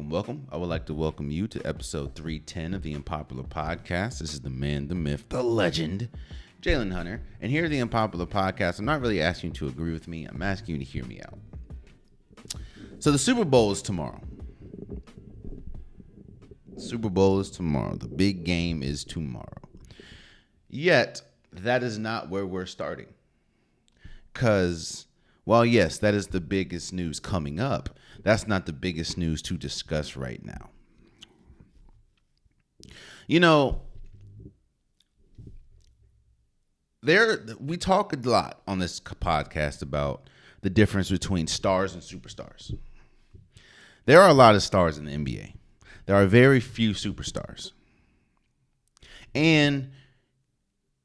welcome. I would like to welcome you to episode 310 of the Unpopular podcast. This is the man, the myth, the legend, Jalen Hunter. And here at the Unpopular podcast, I'm not really asking you to agree with me. I'm asking you to hear me out. So the Super Bowl is tomorrow. Super Bowl is tomorrow. The big game is tomorrow. Yet, that is not where we're starting. Because, well, yes, that is the biggest news coming up. That's not the biggest news to discuss right now. You know, we talk a lot on this podcast about the difference between stars and superstars. There are a lot of stars in the NBA. There are very few superstars. And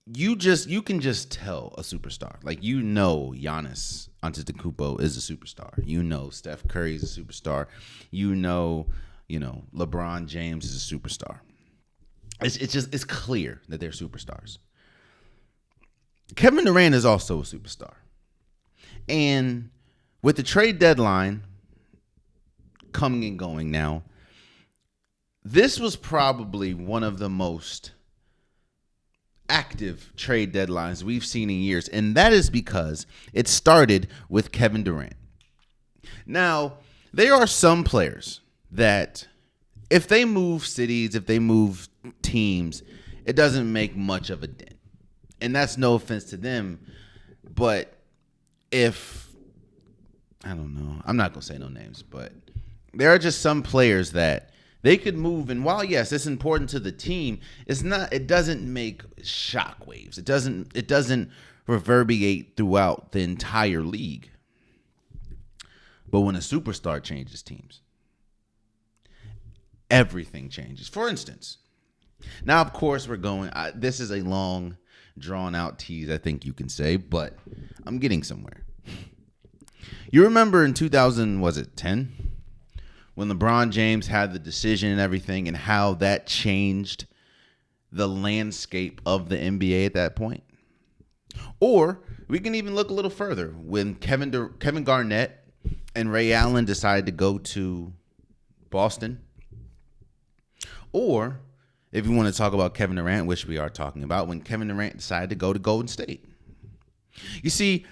you can just tell a superstar. Like, you know, Giannis Antetokounmpo is a superstar. You know, Steph Curry is a superstar. You know, LeBron James is a superstar. It's clear that they're superstars. Kevin Durant is also a superstar. And with the trade deadline coming and going now, this was probably one of the most active trade deadlines we've seen in years, and that is because it started with Kevin Durant. Now, there are some players that if they move cities, if they move teams, it doesn't make much of a dent. And that's no offense to them, but I don't know, I'm not going to say no names, but there are just some players that they could move, and while yes, it's important to the team, it doesn't make shockwaves. It doesn't reverberate throughout the entire league. But when a superstar changes teams, everything changes. For instance, now of course this is a long, drawn out tease, I think you can say, but I'm getting somewhere. You remember in 2010? When LeBron James had the decision and everything, and how that changed the landscape of the NBA at that point? Or we can even look a little further when Kevin Garnett and Ray Allen decided to go to Boston. Or if you want to talk about Kevin Durant, which we are talking about, when Kevin Durant decided to go to Golden State. You see,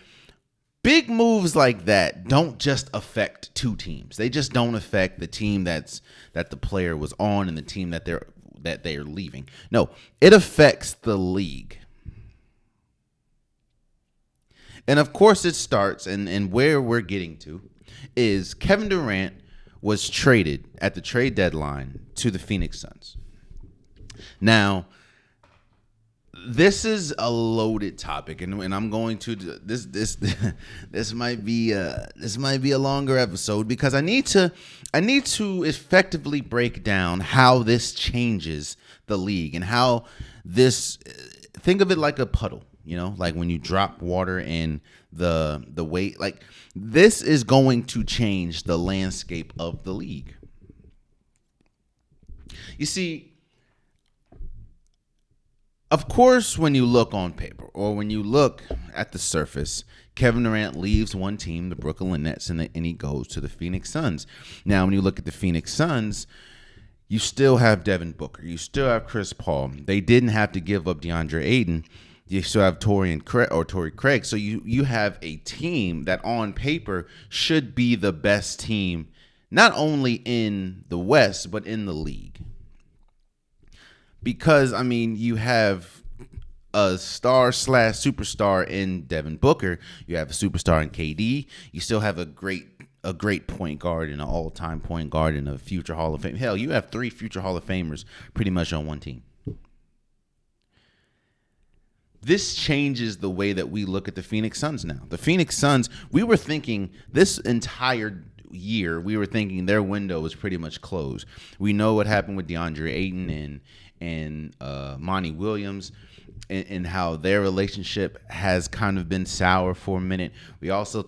big moves like that don't just affect two teams. They just don't affect the team that the player was on and the team that they're leaving. No, it affects the league. And of course it starts, and where we're getting to is Kevin Durant was traded at the trade deadline to the Phoenix Suns. Now, this is a loaded topic, and I'm going to this might be a longer episode because I need to effectively break down how this changes the league and how this, think of it like a puddle, like when you drop water in the weight, like this is going to change the landscape of the league. You see, of course, when you look on paper or when you look at the surface, Kevin Durant leaves one team, the Brooklyn Nets, and he goes to the Phoenix Suns. Now, when you look at the Phoenix Suns, you still have Devin Booker. You still have Chris Paul. They didn't have to give up DeAndre Ayton. You still have Torrey Craig. So you have a team that on paper should be the best team, not only in the West, but in the league. Because, I mean, you have a star/superstar in Devin Booker. You have a superstar in KD. You still have a great point guard and an all-time point guard and a future Hall of Fame. Hell, you have 3 future Hall of Famers pretty much on one team. This changes the way that we look at the Phoenix Suns now. The Phoenix Suns, we were thinking this entire year, their window was pretty much closed. We know what happened with DeAndre Ayton and Monty Williams, and how their relationship has kind of been sour for a minute. We also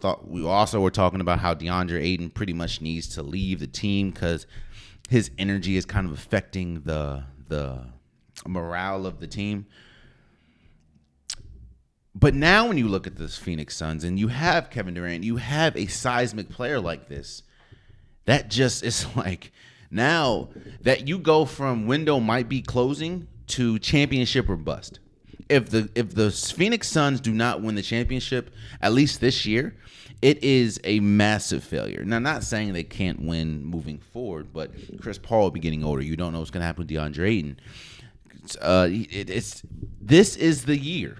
were talking about how DeAndre Ayton pretty much needs to leave the team because his energy is kind of affecting the morale of the team. But now when you look at this Phoenix Suns and you have Kevin Durant, you have a seismic player like this, that just is like, Now that you go from window might be closing to championship or bust. If the Phoenix Suns do not win the championship, at least this year, it is a massive failure. Now, not saying they can't win moving forward, but Chris Paul will be getting older. You don't know what's going to happen with DeAndre Ayton. This is the year.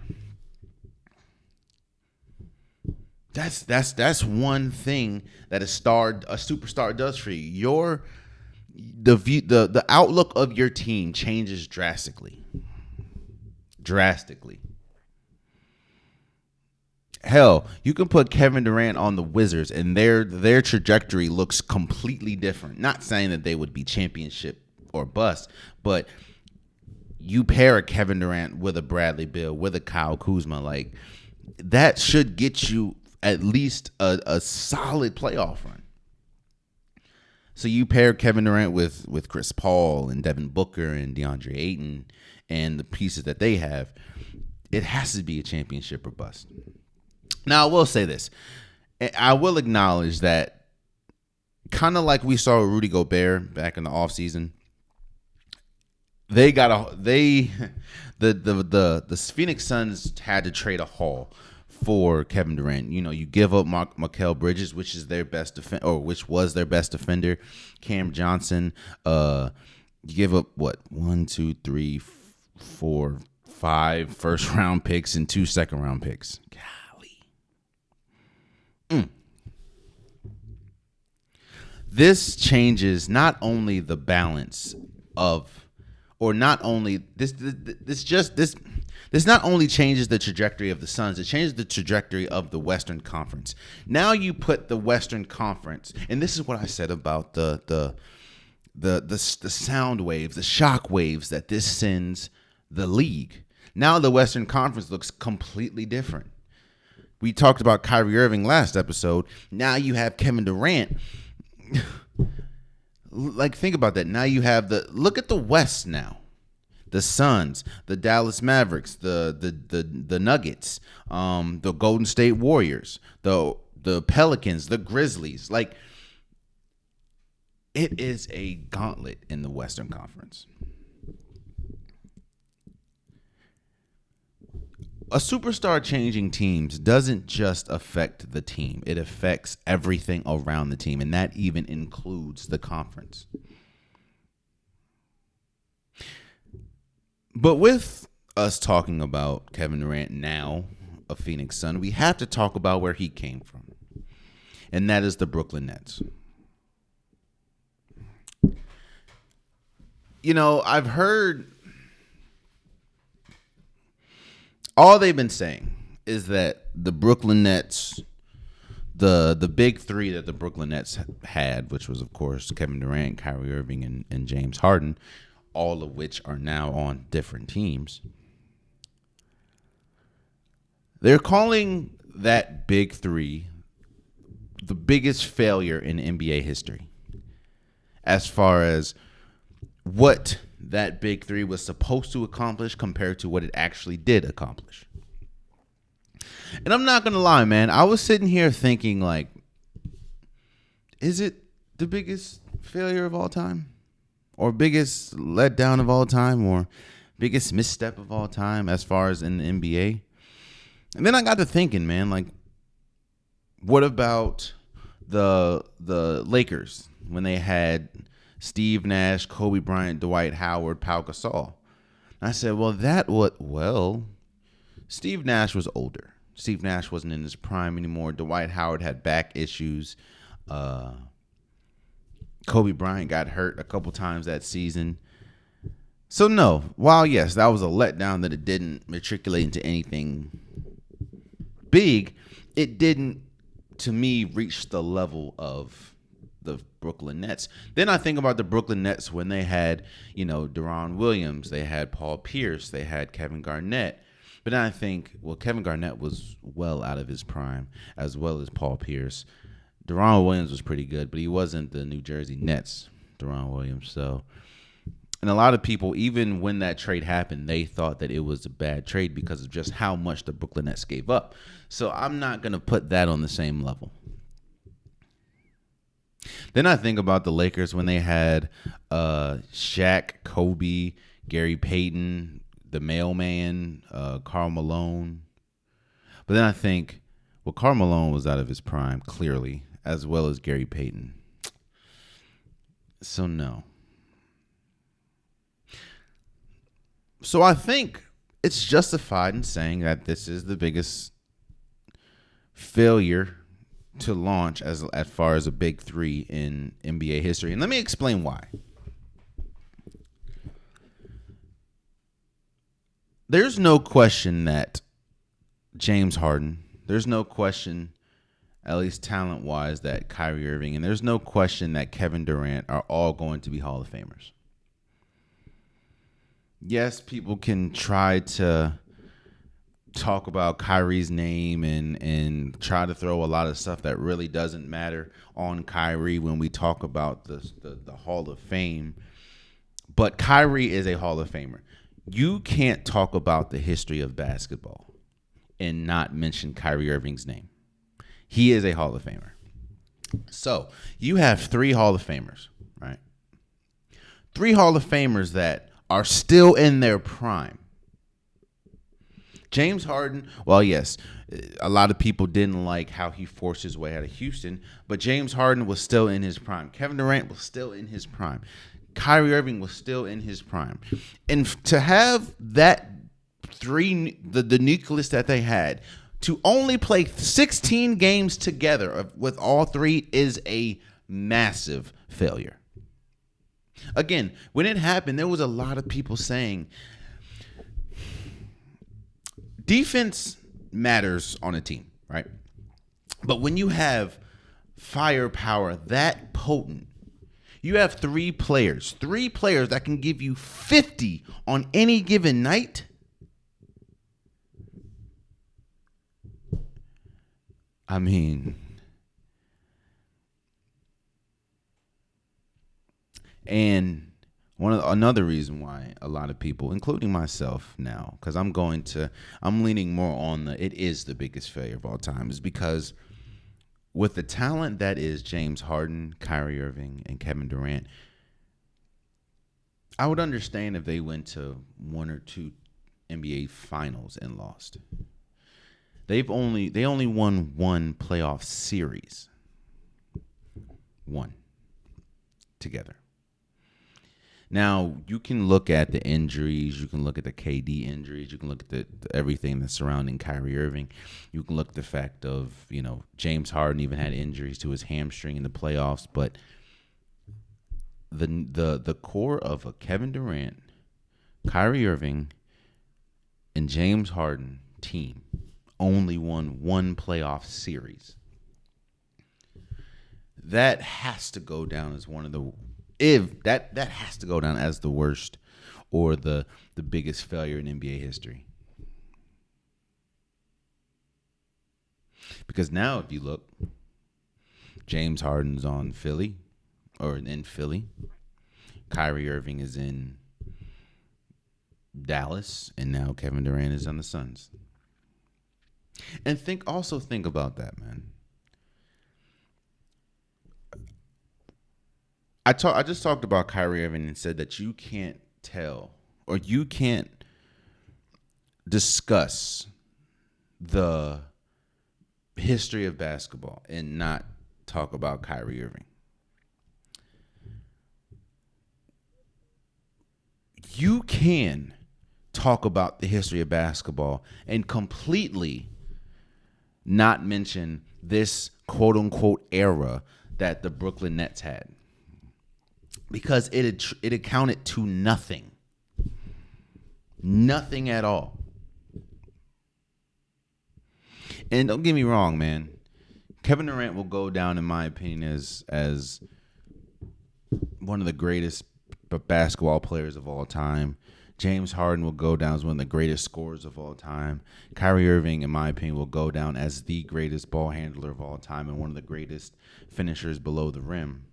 That's one thing that a superstar does for you. The outlook of your team changes drastically. Hell, you can put Kevin Durant on the Wizards, and their trajectory looks completely different. Not saying that they would be championship or bust, but you pair a Kevin Durant with a Bradley Beal, with a Kyle Kuzma, like that should get you at least a solid playoff run. So you pair Kevin Durant with Chris Paul and Devin Booker and DeAndre Ayton and the pieces that they have, it has to be a championship or bust. Now, I will say this. I will acknowledge that kind of like we saw with Rudy Gobert back in the offseason, the Phoenix Suns had to trade a haul for Kevin Durant. You know, you give up Mikal Bridges, which is their best which was their best defender, Cam Johnson. You give up what 1, 2, 3, 4, 5 first round picks and 2 second round picks. Golly. This changes not only the balance of, or not only this not only changes the trajectory of the Suns, it changes the trajectory of the Western Conference. Now you put the Western Conference, and this is what I said about the sound waves, the shock waves that this sends the league. Now the Western Conference looks completely different. We talked about Kyrie Irving last episode. Now you have Kevin Durant. Like, think about that. Now you have look at the West now. The Suns, the Dallas Mavericks, the Nuggets, the Golden State Warriors, the Pelicans, the Grizzlies. Like, it is a gauntlet in the Western Conference. A superstar changing teams doesn't just affect the team. It affects everything around the team, and that even includes the conference. But with us talking about Kevin Durant now, a Phoenix Sun, we have to talk about where he came from, and that is the Brooklyn Nets. You know, I've heard all they've been saying is that the Brooklyn Nets, the big three that the Brooklyn Nets had, which was, of course, Kevin Durant, Kyrie Irving, and James Harden, all of which are now on different teams. They're calling that big three the biggest failure in NBA history as far as what that big three was supposed to accomplish compared to what it actually did accomplish. And I'm not going to lie, man. I was sitting here thinking, like, is it the biggest failure of all time? Or biggest letdown of all time? Or biggest misstep of all time as far as in the NBA? And then I got to thinking, man, like, what about the Lakers when they had Steve Nash, Kobe Bryant, Dwight Howard, Pau Gasol? And I said, well, Steve Nash was older. Steve Nash wasn't in his prime anymore. Dwight Howard had back issues. Kobe Bryant got hurt a couple times that season. So no, while yes, that was a letdown that it didn't matriculate into anything big, it didn't, to me, reach the level of the Brooklyn Nets. Then I think about the Brooklyn Nets when they had, Deron Williams, they had Paul Pierce, they had Kevin Garnett. But then I think, well, Kevin Garnett was well out of his prime, as well as Paul Pierce. Deron Williams was pretty good, but he wasn't the New Jersey Nets Deron Williams. So, and a lot of people, even when that trade happened, they thought that it was a bad trade because of just how much the Brooklyn Nets gave up. So I'm not going to put that on the same level. Then I think about the Lakers when they had Shaq, Kobe, Gary Payton, the mailman, Karl Malone. But then I think, well, Karl Malone was out of his prime, clearly, as well as Gary Payton. So no. So I think it's justified in saying that this is the biggest failure to launch as far as a big three in NBA history. And let me explain why. There's no question that James Harden, there's no question, at least talent-wise, that Kyrie Irving, and there's no question that Kevin Durant are all going to be Hall of Famers. Yes, people can try to talk about Kyrie's name and try to throw a lot of stuff that really doesn't matter on Kyrie when we talk about the Hall of Fame. But Kyrie is a Hall of Famer. You can't talk about the history of basketball and not mention Kyrie Irving's name. He is a Hall of Famer. So you have 3 Hall of Famers, right? 3 Hall of Famers that are still in their prime. James Harden, well, yes, a lot of people didn't like how he forced his way out of Houston, but James Harden was still in his prime. Kevin Durant was still in his prime. Kyrie Irving was still in his prime. And to have that the nucleus that they had, to only play 16 games together with all 3 is a massive failure. Again, when it happened, there was a lot of people saying defense matters on a team, right? But when you have firepower that potent, you have 3 players that can give you 50 on any given night. I mean, and another reason why a lot of people, including myself now, because I'm leaning more on it is the biggest failure of all time, is because with the talent that is James Harden, Kyrie Irving, and Kevin Durant, I would understand if they went to 1 or 2 NBA finals and lost. They only won 1 playoff series. 1 together. Now, you can look at the injuries. You can look at the KD injuries. You can look at everything that's surrounding Kyrie Irving. You can look at the fact of, James Harden even had injuries to his hamstring in the playoffs. But the core of a Kevin Durant, Kyrie Irving, and James Harden team only won 1 playoff series. That has to go down as one of the that has to go down as the worst or the biggest failure in NBA history. Because now if you look, James Harden's on Philly or in Philly. Kyrie Irving is in Dallas, and now Kevin Durant is on the Suns. And think about that, man. I just talked about Kyrie Irving and said that you can't tell or you can't discuss the history of basketball and not talk about Kyrie Irving. You can talk about the history of basketball and completely not mention this quote unquote era that the Brooklyn Nets had. Because it accounted to nothing. Nothing at all. And don't get me wrong, man. Kevin Durant will go down, in my opinion, as one of the greatest basketball players of all time. James Harden will go down as one of the greatest scorers of all time. Kyrie Irving, in my opinion, will go down as the greatest ball handler of all time and one of the greatest finishers below the rim.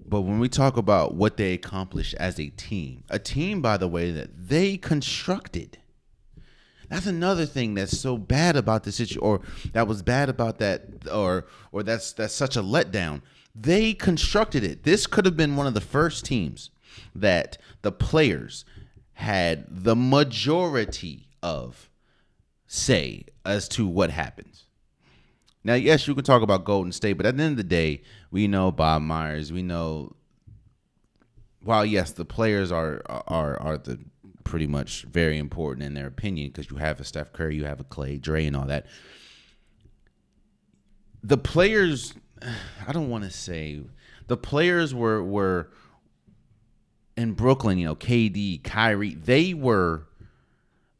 But when we talk about what they accomplished as a team, by the way, that they constructed. That's another thing that's so bad about the situation, or that was bad about that, or that's such a letdown. They constructed it. This could have been one of the first teams that the players had the majority of say as to what happens. Now, yes, you can talk about Golden State, but at the end of the day, we know Bob Myers. We know, while yes, the players are the pretty much very important in their opinion, because you have a Steph Curry, you have a Clay, Dre, and all that. The players, I don't want to say, the players were in Brooklyn. KD, Kyrie, they were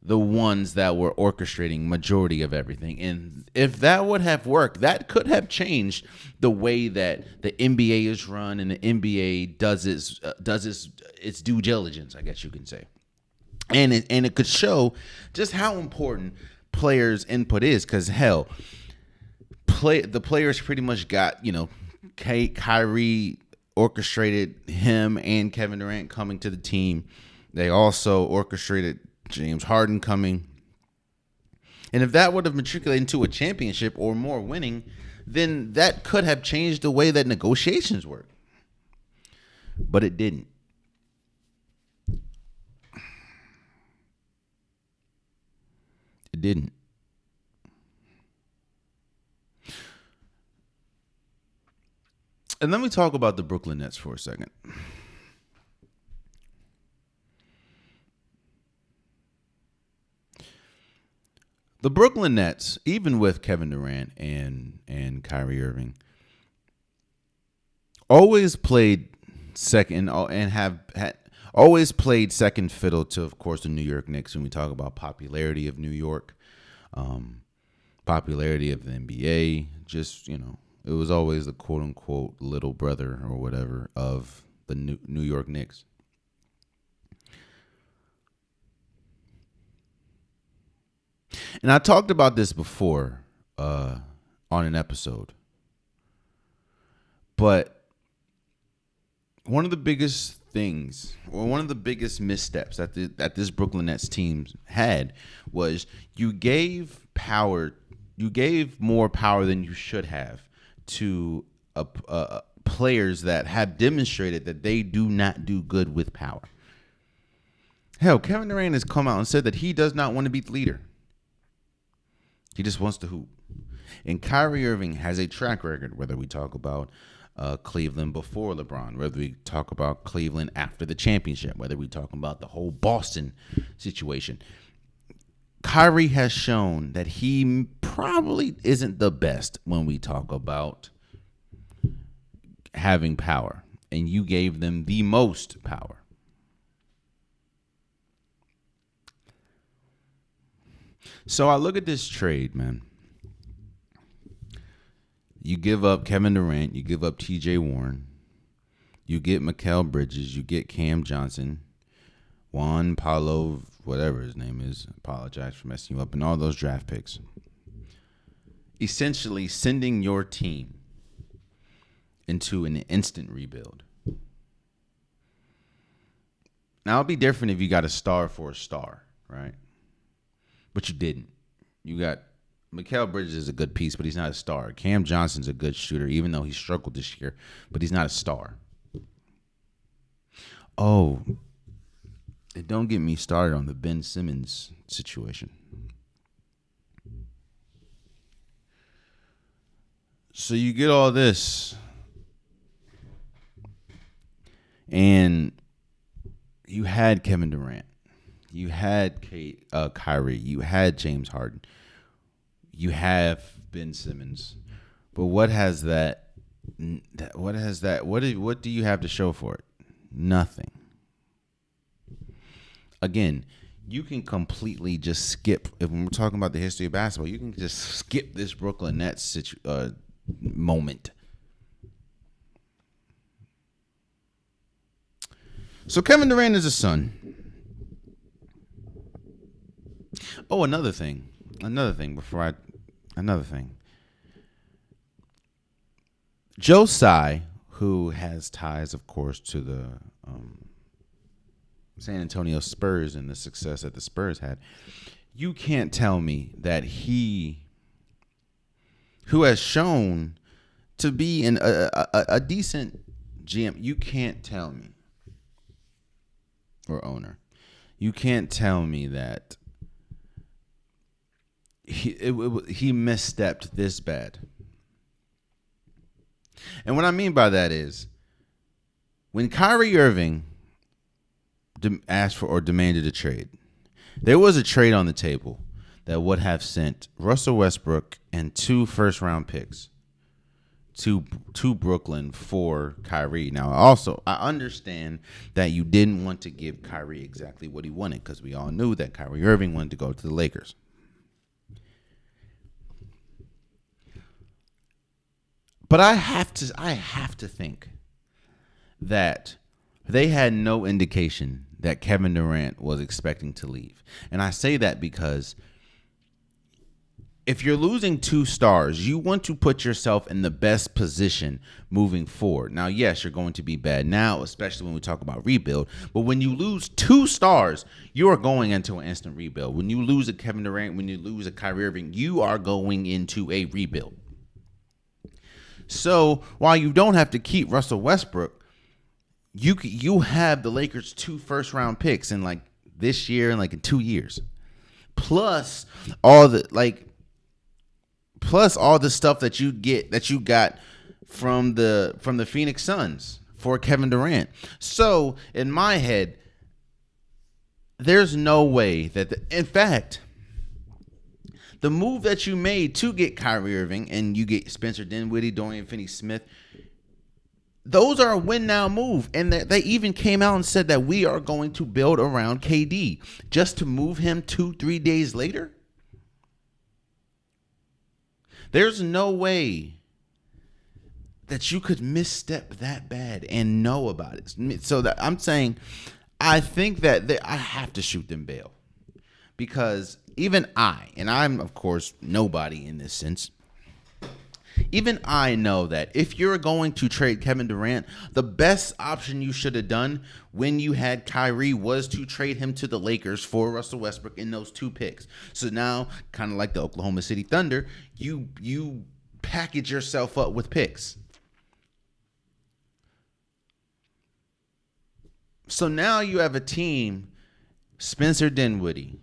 the ones that were orchestrating majority of everything. And if that would have worked, that could have changed the way that the NBA is run and the NBA does its due diligence, I guess you can say. And it could show just how important players' input is, because hell, the players pretty much got, Kyrie orchestrated him and Kevin Durant coming to the team. They also orchestrated James Harden coming. And if that would have matriculated into a championship or more winning, then that could have changed the way that negotiations work. But it didn't. It didn't. And let me talk about the Brooklyn Nets for a second. The Brooklyn Nets, even with Kevin Durant and Kyrie Irving, always played second and have had always played second fiddle to, of course, the New York Knicks when we talk about popularity of New York, popularity of the NBA. Just, it was always the quote unquote little brother or whatever of the New York Knicks. And I talked about this before on an episode. But one of the biggest things, or one of the biggest missteps that this Brooklyn Nets team had, was you gave more power than you should have to players that have demonstrated that they do not do good with power. Hell, Kevin Durant has come out and said that he does not want to be the leader. He just wants to hoop. And Kyrie Irving has a track record, whether we talk about Cleveland before LeBron, whether we talk about Cleveland after the championship, whether we talk about the whole Boston situation. Kyrie has shown that he probably isn't the best when we talk about having power. And you gave them the most power. So I look at this trade, man. You give up Kevin Durant, you give up TJ Warren, you get Mikal Bridges, you get Cam Johnson, Juan Paulo, whatever his name is. Apologize for messing you up, and all those draft picks. Essentially sending your team into an instant rebuild. Now, it'll be different if you got a star for a star, right? But you didn't. You got Mikal Bridges is a good piece, but he's not a star. Cam Johnson's a good shooter, even though he struggled this year, but he's not a star. Oh, and don't get me started on the Ben Simmons situation. So you get all this, and you had Kevin Durant. You had Kyrie. You had James Harden. You have Ben Simmons. But what has that? What do you have to show for it? Nothing. Again, you can completely just skip. If we're talking about the history of basketball, you can just skip this Brooklyn Nets moment. So Kevin Durant is a son. Oh, another thing. Joe Tsai, who has ties, of course, to the San Antonio Spurs and the success that the Spurs had, You can't tell me that he, who has shown to be a decent GM, you can't tell me, or owner, you can't tell me that he misstepped this bad. And what I mean by that is, when Kyrie Irving asked for or demanded a trade, there was a trade on the table that would have sent Russell Westbrook and 2 first-round picks to Brooklyn for Kyrie. Now, also, I understand that you didn't want to give Kyrie exactly what he wanted, because we all knew that Kyrie Irving wanted to go to the Lakers. But I have to think that they had no indication that Kevin Durant was expecting to leave. And I say that because if you're losing 2 stars, you want to put yourself in the best position moving forward. Now, yes, you're going to be bad now, especially when we talk about rebuild. But when you lose 2 stars, you are going into an instant rebuild. When you lose a Kevin Durant, when you lose a Kyrie Irving, you are going into a rebuild. So while you don't have to keep Russell Westbrook, you have the Lakers 2 first-round picks in like this year and like in 2 years, plus all the stuff that you got from the Phoenix Suns for Kevin Durant. So in my head, there's no way that in fact, the move that you made to get Kyrie Irving and you get Spencer Dinwiddie, Dorian Finney-Smith, those are a win-now move. And they even came out and said that we are going to build around KD just to move him 2-3 days later. There's no way that you could misstep that bad and know about it. So that I'm saying, I think that I have to shoot them bail. Because even and I'm, of course, nobody in this sense, even I know that if you're going to trade Kevin Durant, the best option you should have done when you had Kyrie was to trade him to the Lakers for Russell Westbrook in those 2 picks. So now, kind of like the Oklahoma City Thunder, you package yourself up with picks. So now you have a team, Spencer Dinwiddie,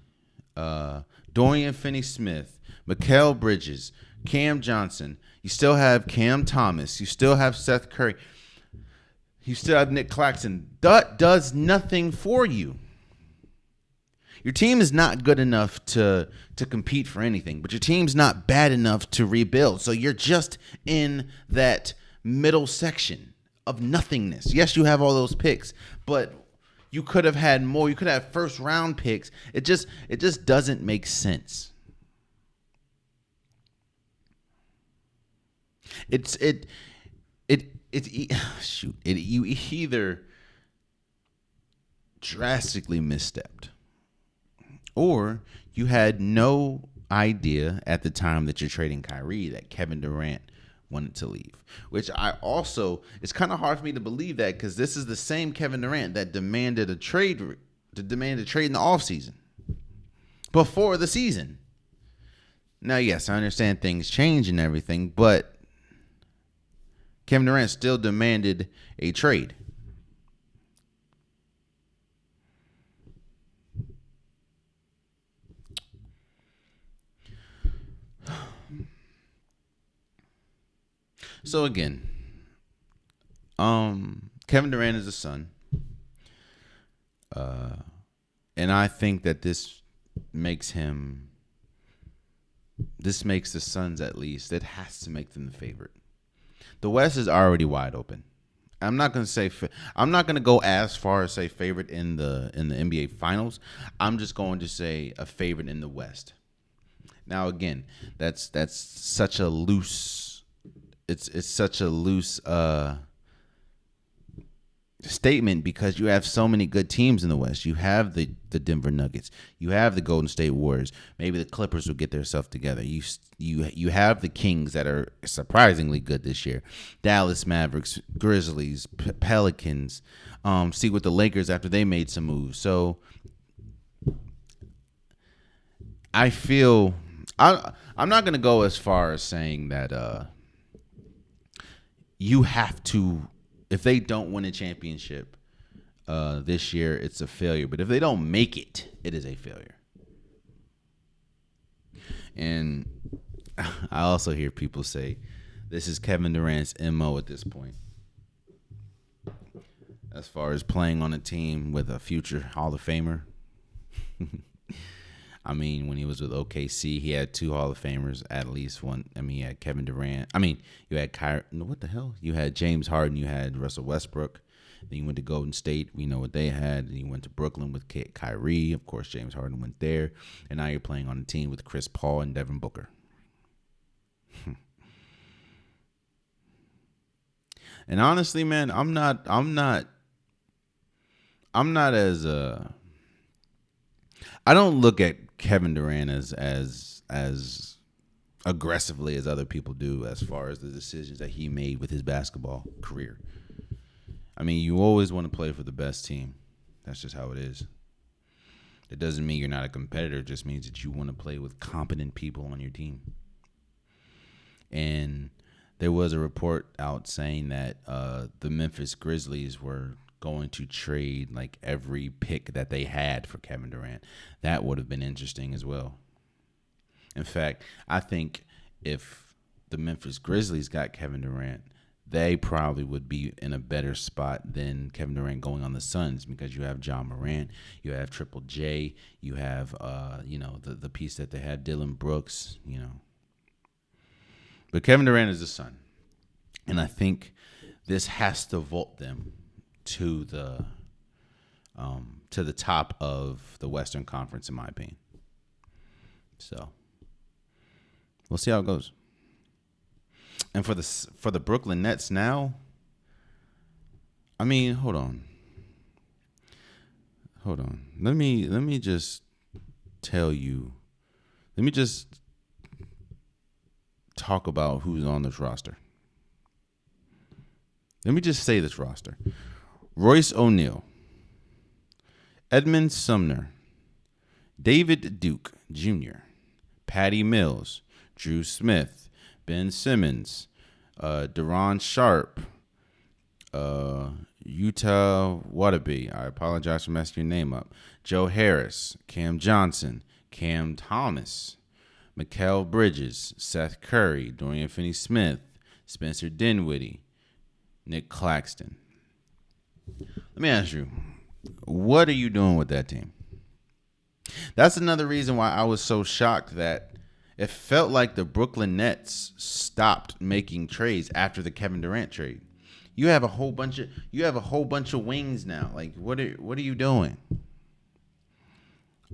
Dorian Finney-Smith, Mikal Bridges, Cam Johnson. You still have Cam Thomas. You still have Seth Curry. You still have Nick Claxton. That does nothing for you. Your team is not good enough to compete for anything, but your team's not bad enough to rebuild. So you're just in that middle section of nothingness. Yes, you have all those picks, but you could have had more. You could have first round picks. It just doesn't make sense. You either drastically misstepped, or you had no idea at the time that you're trading Kyrie that Kevin Durant wanted to leave, which it's kind of hard for me to believe that, because this is the same Kevin Durant that demanded a trade in the offseason before the season. Now, yes, I understand things change and everything, but Kevin Durant still demanded a trade. So again, Kevin Durant is a son, and I think that this makes the Suns, at least, it has to make them the favorite. The West is already wide open. I'm not going to go as far as say favorite in the NBA Finals. I'm just going to say a favorite in the West. Now again, that's such a loose. It's such a loose statement, because you have so many good teams in the West. You have the Denver Nuggets. You have the Golden State Warriors. Maybe the Clippers will get their stuff together. You have the Kings that are surprisingly good this year. Dallas Mavericks, Grizzlies, Pelicans. See with the Lakers after they made some moves. So I feel I'm not gonna go as far as saying that you have to, if they don't win a championship this year, it's a failure. But if they don't make it, it is a failure. And I also hear people say this is Kevin Durant's MO at this point. As far as playing on a team with a future Hall of Famer. I mean, when he was with OKC, he had 2 Hall of Famers, at least one. I mean, you had Kevin Durant. I mean, you had what the hell? You had James Harden. You had Russell Westbrook. Then you went to Golden State. We know what they had. Then you went to Brooklyn with Kyrie. Of course, James Harden went there. And now you're playing on a team with Chris Paul and Devin Booker. And honestly, man, I'm not as I don't look at Kevin Durant as aggressively as other people do as far as the decisions that he made with his basketball career. I mean, you always want to play for the best team. That's just how it is. It doesn't mean you're not a competitor. It just means that you want to play with competent people on your team. And there was a report out saying that the Memphis Grizzlies were going to trade like every pick that they had for Kevin Durant. That would have been interesting as well. In fact, I think if the Memphis Grizzlies got Kevin Durant, they probably would be in a better spot than Kevin Durant going on the Suns, because you have John Morant, you have Triple J, you have the piece that they had, Dylan Brooks, But Kevin Durant is the Sun, and I think this has to vault them to the top of the Western Conference, in my opinion. So we'll see how it goes. And for the Brooklyn Nets now, I mean, hold on. Let me just tell you. Let me just talk about who's on this roster. Let me just say this roster: Royce O'Neal, Edmund Sumner, David Duke Jr., Patty Mills, Drew Smith, Ben Simmons, Durant Sharp, Utah Wadabe. I apologize for messing your name up. Joe Harris, Cam Johnson, Cam Thomas, Mikal Bridges, Seth Curry, Dorian Finney-Smith, Spencer Dinwiddie, Nick Claxton. Let me ask you, what are you doing with that team? That's another reason why I was so shocked that it felt like the Brooklyn Nets stopped making trades after the Kevin Durant trade. You have a whole bunch of wings now. Like, what are you doing?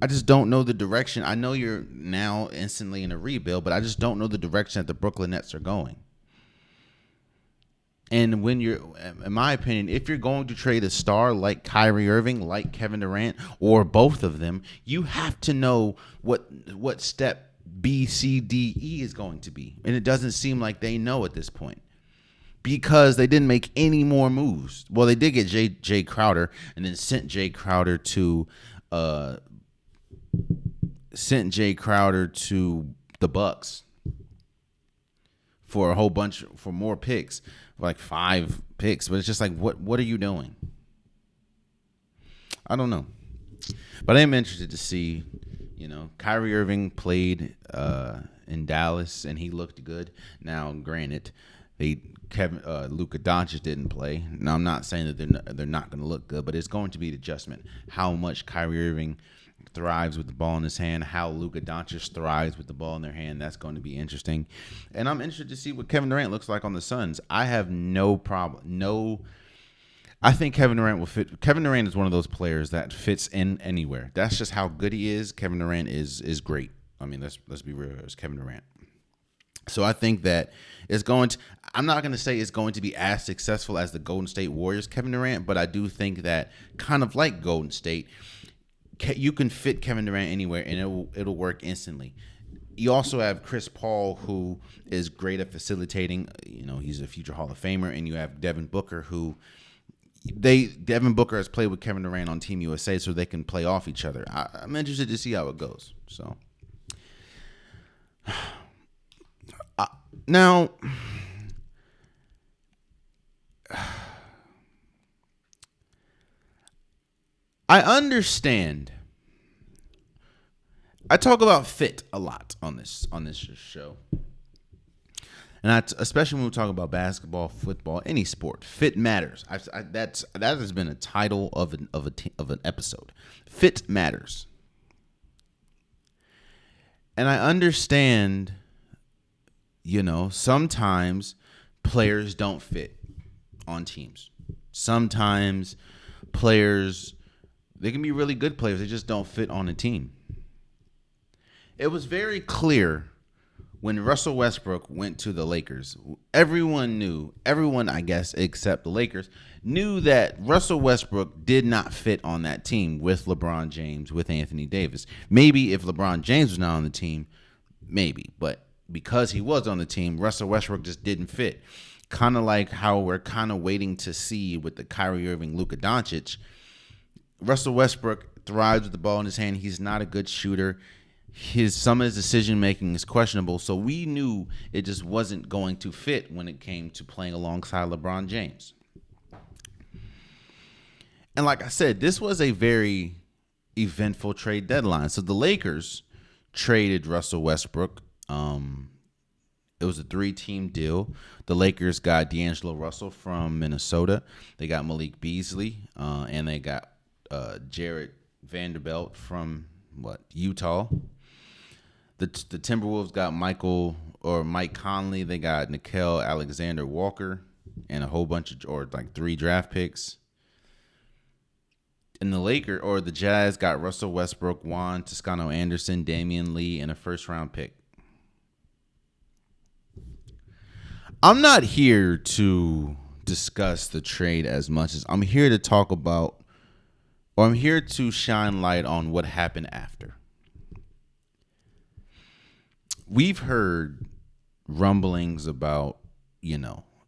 I just don't know the direction. I know you're now instantly in a rebuild, but I just don't know the direction that the Brooklyn Nets are going. And when you're, in my opinion, if you're going to trade a star like Kyrie Irving, like Kevin Durant, or both of them, you have to know what step B, C, D, E is going to be. And it doesn't seem like they know at this point, because they didn't make any more moves. Well, they did get Jay Crowder, and then sent Jay Crowder to the Bucks for more picks, like 5 picks. But it's just like, what are you doing? I don't know. But I am interested to see, Kyrie Irving played in Dallas and he looked good. Now, granted, Luka Doncic didn't play. Now, I'm not saying that they're not going to look good, but it's going to be an adjustment. How much Kyrie Irving thrives with the ball in his hand, how Luka Doncic thrives with the ball in their hand, that's going to be interesting. And I'm interested to see what Kevin Durant looks like on the Suns. I have no problem. I think Kevin Durant will fit. Kevin Durant is one of those players that fits in anywhere. That's just how good he is. Kevin Durant is great. I mean, let's be real. It's Kevin Durant. So I think that I'm not going to say it's going to be as successful as the Golden State Warriors Kevin Durant, but I do think that, kind of like Golden State, you can fit Kevin Durant anywhere and it'll work instantly. You also have Chris Paul, who is great at facilitating. He's a future Hall of Famer, and you have Devin Booker, who Devin Booker has played with Kevin Durant on Team USA, so they can play off each other. I'm interested to see how it goes. So Now, I understand. I talk about fit a lot on this show, and especially when we talk about basketball, football, any sport. Fit matters. That has been a title of an episode. Fit matters, and I understand. Sometimes players don't fit on teams. Sometimes players, they can be really good players, they just don't fit on a team. It was very clear when Russell Westbrook went to the Lakers. Everyone, I guess, except the Lakers, knew that Russell Westbrook did not fit on that team with LeBron James, with Anthony Davis. Maybe if LeBron James was not on the team, maybe. But because he was on the team, Russell Westbrook just didn't fit. Kind of like how we're kind of waiting to see with the Kyrie Irving, Luka Doncic. Russell Westbrook thrives with the ball in his hand. He's not a good shooter. Some of his decision making is questionable, so we knew it just wasn't going to fit when it came to playing alongside LeBron James. And like I said, this was a very eventful trade deadline. So the Lakers traded Russell Westbrook. It was a 3-team deal. The Lakers got D'Angelo Russell from Minnesota. They got Malik Beasley, and they got Jared Vanderbilt from Utah. The Timberwolves got Mike Conley. They got Nickeil Alexander-Walker and a whole bunch of 3 draft picks. And the Jazz got Russell Westbrook, Juan Toscano Anderson, Damian Lee, and a first-round pick. I'm not here to discuss the trade as much as I'm here to talk about, or I'm here to shine light on what happened after. We've heard rumblings about,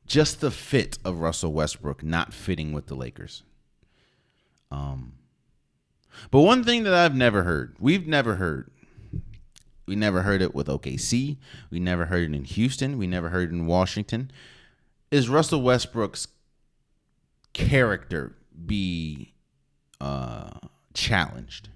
just the fit of Russell Westbrook not fitting with the Lakers. But one thing that we never heard it with OKC. We never heard it in Houston. We never heard it in Washington. Is Russell Westbrook's character be challenged?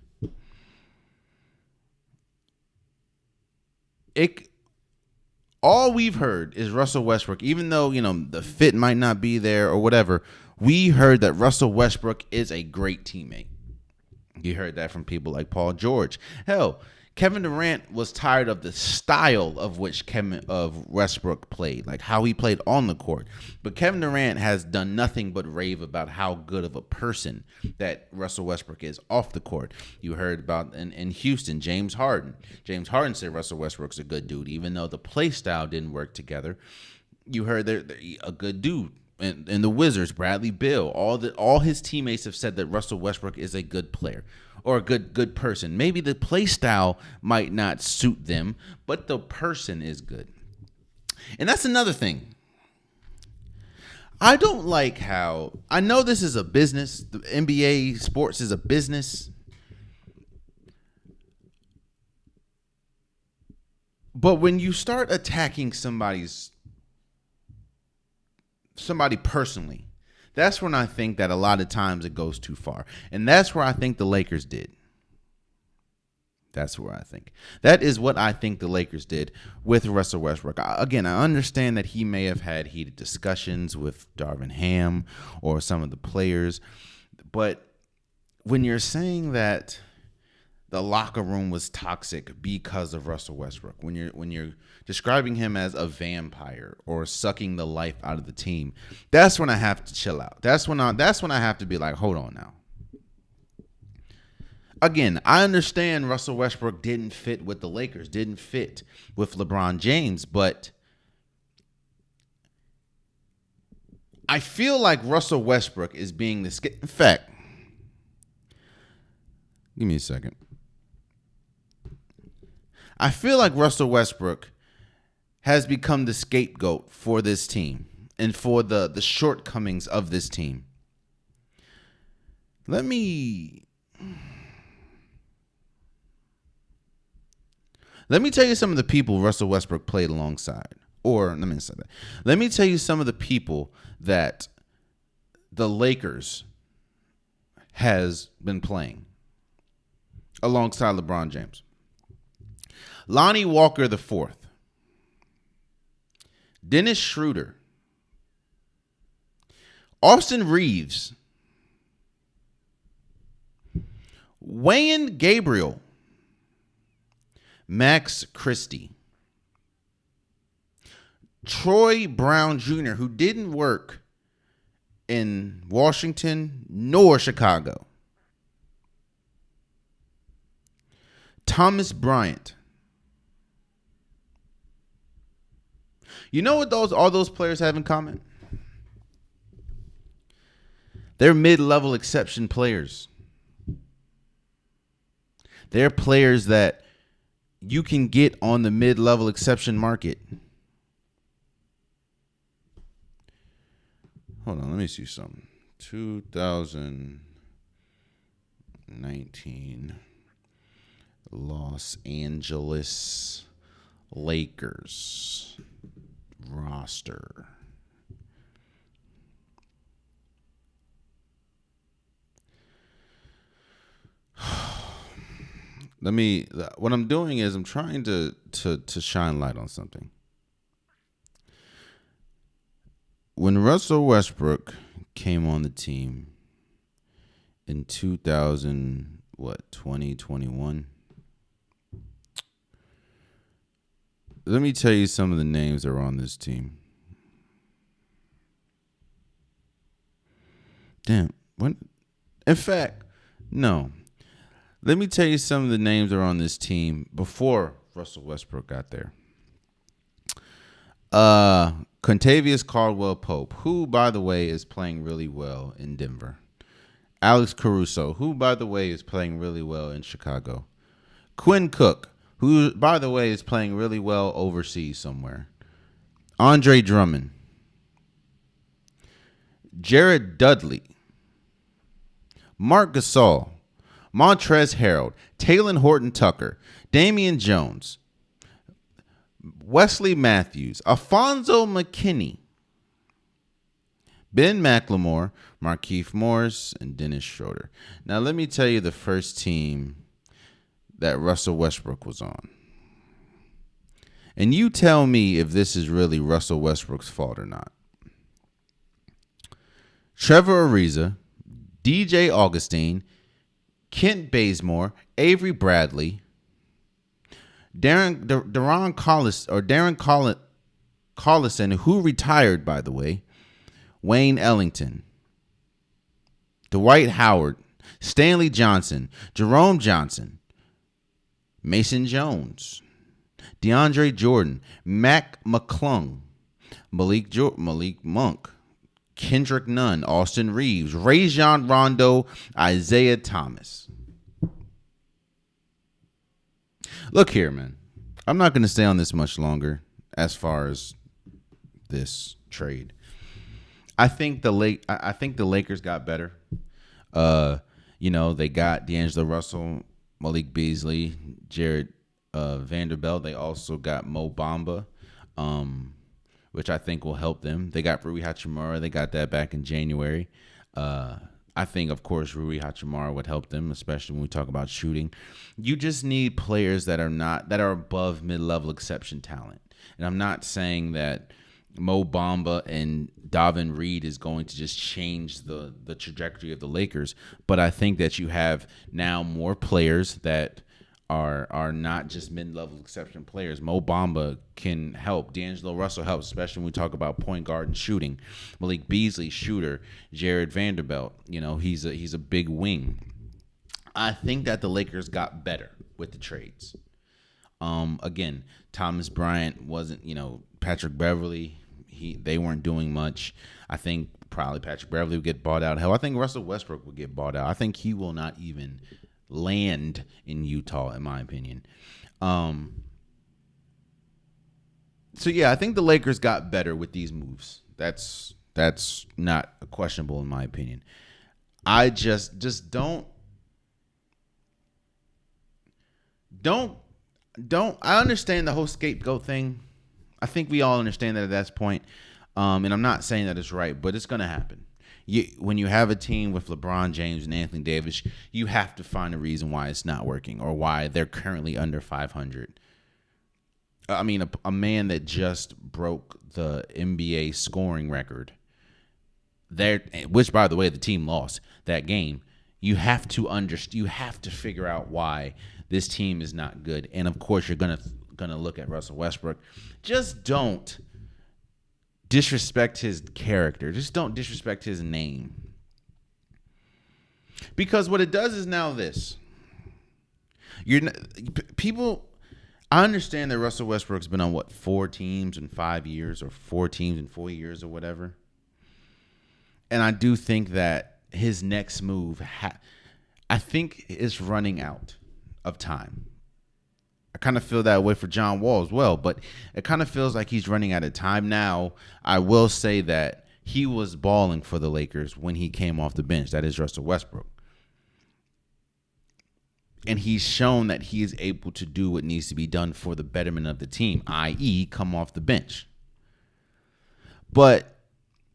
All we've heard is Russell Westbrook, even though, the fit might not be there or whatever, we heard that Russell Westbrook is a great teammate. You heard that from people like Paul George. Hell, Kevin Durant was tired of the style of which Westbrook played, like how he played on the court. But Kevin Durant has done nothing but rave about how good of a person that Russell Westbrook is off the court. You heard about in Houston, James Harden. James Harden said Russell Westbrook's a good dude, even though the play style didn't work together. You heard they're a good dude. And the Wizards, Bradley Beal, all his teammates have said that Russell Westbrook is a good player or a good person. Maybe the play style might not suit them, but the person is good. And that's another thing. I don't like how, I know this is a business. The NBA sports is a business. But when you start attacking somebody personally, that's when I think that a lot of times it goes too far. And that's where I think the Lakers did. That's where I think. That is what I think the Lakers did with Russell Westbrook. Again, I understand that he may have had heated discussions with Darvin Ham or some of the players. But when you're saying that the locker room was toxic because of Russell Westbrook, when you're describing him as a vampire or sucking the life out of the team, that's when I have to chill out. That's when I have to be like, hold on now. Again, I understand Russell Westbrook didn't fit with the Lakers, didn't fit with LeBron James, but I feel like Russell Westbrook is being the in fact, give me a second. I feel like Russell Westbrook has become the scapegoat for this team and for the shortcomings of this team. Let me Let me tell you some of the people Russell Westbrook played alongside. Or, let me say that. Let me tell you some of the people that the Lakers has been playing alongside LeBron James. Lonnie Walker IV. Dennis Schroeder. Austin Reeves. Wayne Gabriel. Max Christie. Troy Brown Jr., who didn't work in Washington nor Chicago. Thomas Bryant. You know what all those players have in common? They're mid-level exception players. They're players that you can get on the mid-level exception market. Hold on, let me see something. 2019 Los Angeles Lakers roster. What I'm doing is I'm trying to shine light on something. When Russell Westbrook came on the team in 2021. Let me tell you some of the names that are on this team. Damn. What? In fact, no. Let me tell you some of the names that are on this team before Russell Westbrook got there. Contavious Caldwell-Pope, who, by the way, is playing really well in Denver. Alex Caruso, who, by the way, is playing really well in Chicago. Quinn Cook, who, by the way, is playing really well overseas somewhere. Andre Drummond. Jared Dudley. Marc Gasol. Montrezl Harrell. Talen Horton-Tucker. Damian Jones. Wesley Matthews. Alfonso McKinney. Ben McLemore. Markieff Morris. And Dennis Schroeder. Now, let me tell you the first team that Russell Westbrook was on. And you tell me if this is really Russell Westbrook's fault or not. Trevor Ariza, DJ Augustine, Kent Bazemore, Avery Bradley, Darren Collison, who retired, by the way, Wayne Ellington, Dwight Howard, Stanley Johnson, Jerome Johnson, Mason Jones, DeAndre Jordan, Mac McClung, Malik Monk, Kendrick Nunn, Austin Reeves, Rajon Rondo, Isaiah Thomas. Look here, man. I'm not going to stay on this much longer as far as this trade. I think the Lakers got better. They got D'Angelo Russell, Malik Beasley, Jared Vanderbilt. They also got Mo Bamba, which I think will help them. They got Rui Hachimura. They got that back in January. I think, of course, Rui Hachimura would help them, especially when we talk about shooting. You just need players that are above mid-level exception talent. And I'm not saying that Mo Bamba and Davin Reed is going to just change the trajectory of the Lakers, but I think that you have now more players that are not just mid-level exception players. Mo Bamba can help. D'Angelo Russell helps, especially when we talk about point guard and shooting. Malik Beasley, shooter. Jared Vanderbilt, he's a big wing. I think that the Lakers got better with the trades. Again, Thomas Bryant wasn't, Patrick Beverly, they weren't doing much. I think probably Patrick Beverly would get bought out. Hell, I think Russell Westbrook would get bought out. I think he will not even land in Utah, in my opinion. So yeah, I think the Lakers got better with these moves. That's not questionable in my opinion. I just don't I understand the whole scapegoat thing. I think we all understand that at that point. And I'm not saying that it's right, but it's going to happen. When you have a team with LeBron James and Anthony Davis, you have to find a reason why it's not working or why they're currently under 500. I mean, a man that just broke the NBA scoring record, which, by the way, the team lost that game. You have to You have to figure out why this team is not good, and of course, you're gonna look at Russell Westbrook. Just don't disrespect his character. Just don't disrespect his name, because what it does is now this. People. I understand that Russell Westbrook's been on 4 teams in 5 years, or 4 teams in 4 years, or whatever. And I do think that his next move, I think, is running out of time. I kind of feel that way for John Wall as well, but it kind of feels like he's running out of time now. I will say that he was balling for the Lakers when he came off the bench. That is Russell Westbrook. And he's shown that he is able to do what needs to be done for the betterment of the team, i.e., come off the bench. But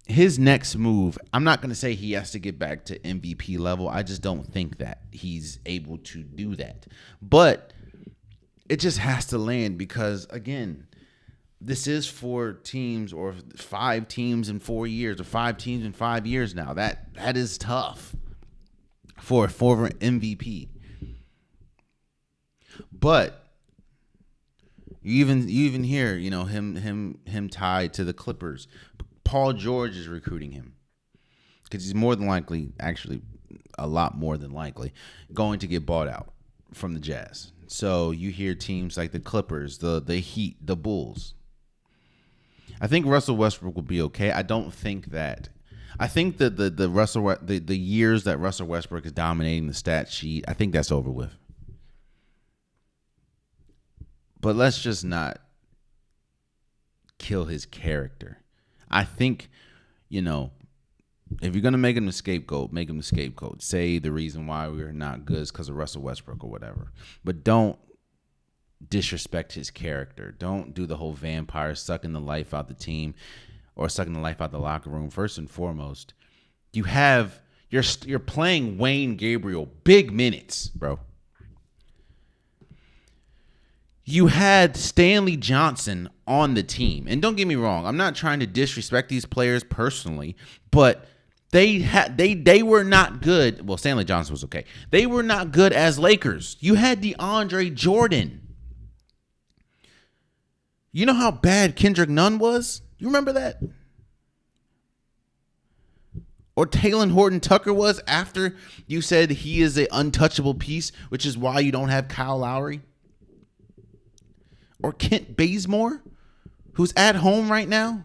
his next move, I'm not going to say he has to get back to MVP level. I just don't think that he's able to do that. But it just has to land because, again, this is 4 teams or 5 teams in 4 years or 5 teams in 5 years now. That is tough for a former MVP. But you even hear, him tied to the Clippers. Paul George is recruiting him because he's more than likely, actually a lot more than likely, going to get bought out from the Jazz. So you hear teams like the Clippers, the Heat, the Bulls. I think Russell Westbrook will be okay. I think that the years that Russell Westbrook is dominating the stat sheet, I think that's over with. But let's just not kill his character. I think, if you're going to make him a scapegoat, make him a scapegoat. Say the reason why we're not good is because of Russell Westbrook or whatever. But don't disrespect his character. Don't do the whole vampire sucking the life out the team or sucking the life out the locker room. First and foremost, you're playing Wayne Gabriel big minutes, bro. You had Stanley Johnson on the team. And don't get me wrong, I'm not trying to disrespect these players personally, but they were not good. Well, Stanley Johnson was okay. They were not good as Lakers. You had DeAndre Jordan. You know how bad Kendrick Nunn was? You remember that? Or Talen Horton-Tucker was after you said he is an untouchable piece, which is why you don't have Kyle Lowry? Or Kent Bazemore, who's at home right now.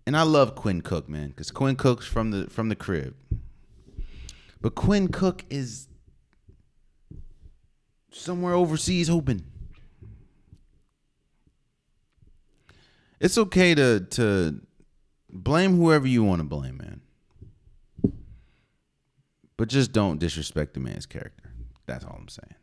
And I love Quinn Cook, man, because Quinn Cook's from the crib. But Quinn Cook is somewhere overseas hoping. It's okay to blame whoever you want to blame, man. But just don't disrespect the man's character. That's all I'm saying.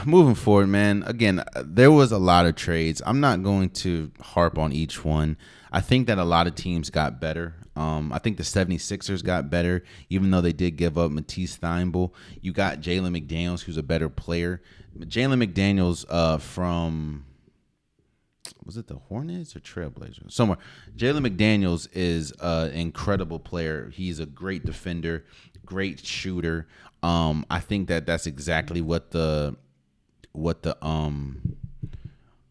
Moving forward, man, again, there was a lot of trades. I'm not going to harp on each one. I think that a lot of teams got better. I think the 76ers got better, even though they did give up Matisse Thybulle. You got Jalen McDaniels, who's a better player. Jalen McDaniels from, was it the Hornets or Trailblazers? Somewhere. Jalen McDaniels is an incredible player. He's a great defender, great shooter. I think that's exactly what the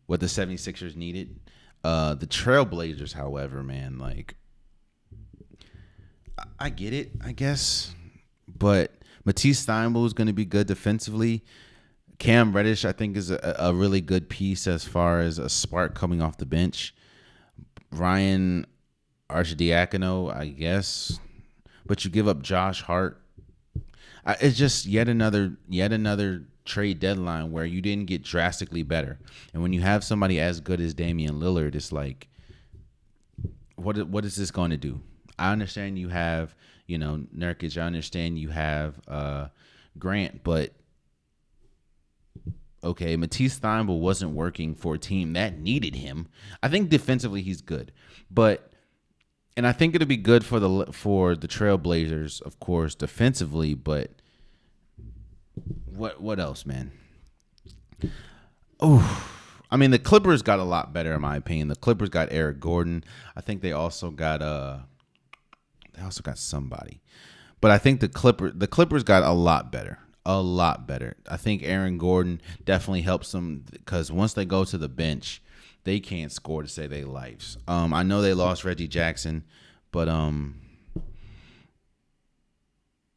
76ers needed. The Trailblazers, however, man, like, I get it, I guess, but Matisse Thybulle is going to be good defensively. Cam Reddish, I think, is a really good piece as far as a spark coming off the bench. Ryan Arcidiacono, I guess, but you give up Josh Hart. It's just yet another trade deadline where you didn't get drastically better. And when you have somebody as good as Damian Lillard, it's like, what is this going to do? I understand you have, Nurkic. I understand you have Grant, but okay, Matisse Thybulle wasn't working for a team that needed him. I think defensively he's good, but and I think it'll be good for the Trailblazers, of course, defensively. But what else, man? Oh, I mean, the Clippers got a lot better in my opinion. The Clippers got Eric Gordon. I think they also got somebody, but I think the Clippers got a lot better. A lot better. I think Aaron Gordon definitely helps them because once they go to the bench, they can't score to save their lives. I know they lost Reggie Jackson, but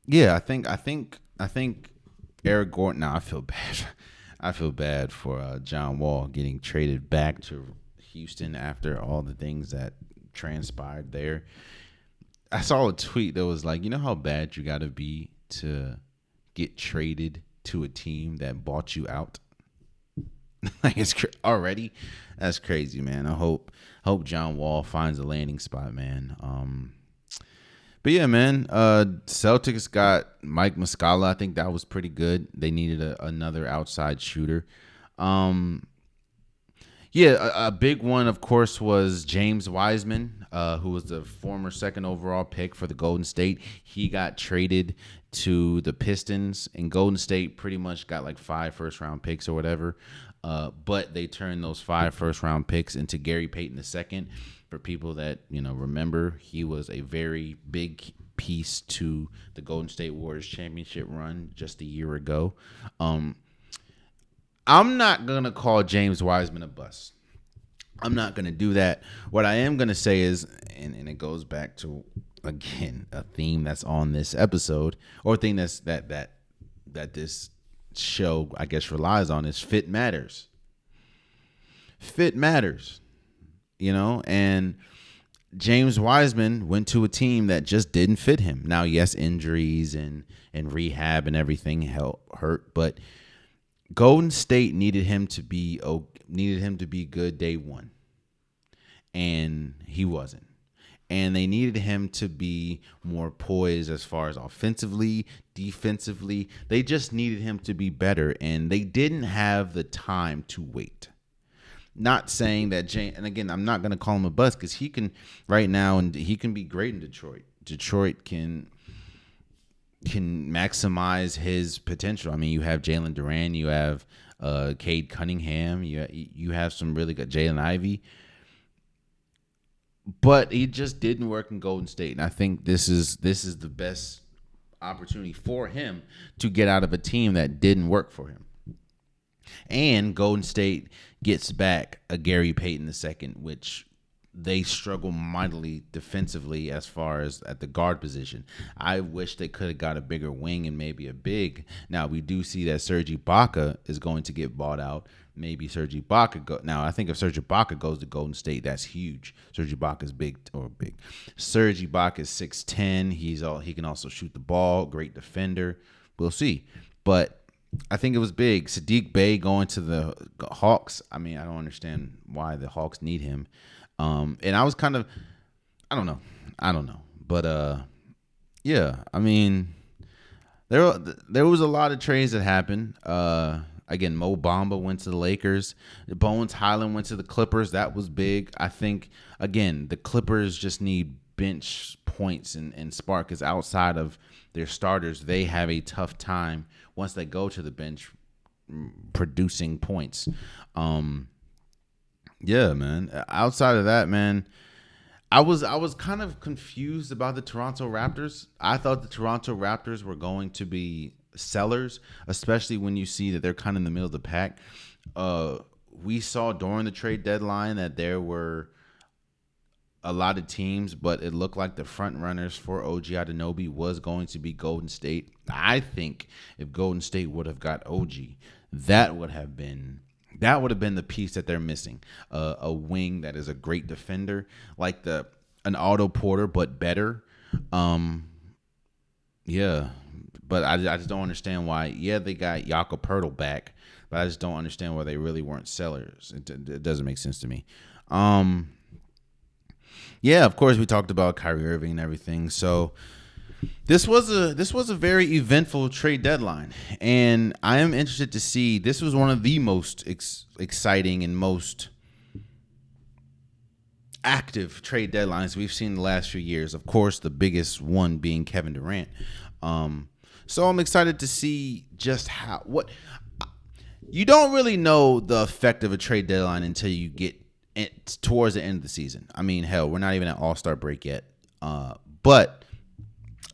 yeah, I think Eric Gordon. Now I feel bad. I feel bad for John Wall getting traded back to Houston after all the things that transpired there. I saw a tweet that was like, you know how bad you got to be to get traded to a team that bought you out. Like it's already, that's crazy, man. I hope John Wall finds a landing spot, man. But yeah, man. Celtics got Mike Muscala. I think that was pretty good. They needed another outside shooter. Yeah, a big one, of course, was James Wiseman, who was the former second overall pick for the Golden State. He got traded to the Pistons, and Golden State pretty much got like 5 first-round picks or whatever. But they turned those 5 first-round picks into Gary Payton II. For people that remember, he was a very big piece to the Golden State Warriors championship run just a year ago. I'm not going to call James Wiseman a bust. I'm not going to do that. What I am going to say is, and it goes back to, again, a theme that's on this episode, or a thing that's that this show, I guess, relies on, is fit matters. Fit matters, and James Wiseman went to a team that just didn't fit him. Now, yes, injuries and rehab and everything hurt, but Golden State needed him to be good day one, and he wasn't. And they needed him to be more poised as far as offensively, defensively. They just needed him to be better, and they didn't have the time to wait. Not saying that and again, I'm not going to call him a bust because he can right now, and he can be great in Detroit. Detroit can maximize his potential. I mean, you have Jalen Durant, you have Cade Cunningham, you have some really good Jalen Ivey, but he just didn't work in Golden State. And I think this is the best opportunity for him to get out of a team that didn't work for him. And Golden State gets back a Gary Payton II, which they struggle mightily defensively as far as at the guard position. I wish they could have got a bigger wing and maybe a big. Now, we do see that Serge Ibaka is going to get bought out. Maybe Serge Ibaka now, I think if Serge Ibaka goes to Golden State, that's huge. Serge Ibaka is big. Serge Ibaka is 6'10". He can also shoot the ball. Great defender. We'll see. But I think it was big. Sadiq Bey going to the Hawks. I mean, I don't understand why the Hawks need him. And I was kind of, I don't know. But yeah, I mean, there was a lot of trades that happened. Again, Mo Bamba went to the Lakers. Bones Highland went to the Clippers. That was big. I think, again, the Clippers just need bench points and spark, because outside of their starters, they have a tough time once they go to the bench producing points. Yeah, man. Outside of that, man, I was kind of confused about the Toronto Raptors. I thought the Toronto Raptors were going to be sellers, especially when you see that they're kind of in the middle of the pack. We saw during the trade deadline that there were a lot of teams, but it looked like the front runners for OG Anunoby was going to be Golden State. I think if Golden State would have got OG, that would have been the piece that they're missing. A wing that is a great defender, like an Otto Porter, but better. Yeah, but I just don't understand why. Yeah, they got Jakob Poeltl back, but I just don't understand why they really weren't sellers. It doesn't make sense to me. Yeah, of course we talked about Kyrie Irving and everything. So this was a very eventful trade deadline, and I am interested to see. This was one of the most exciting and most active trade deadlines we've seen in the last few years. Of course, the biggest one being Kevin Durant. So I'm excited to see just what you don't really know the effect of a trade deadline until you get towards the end of the season. I mean, hell, we're not even at All-Star break yet. But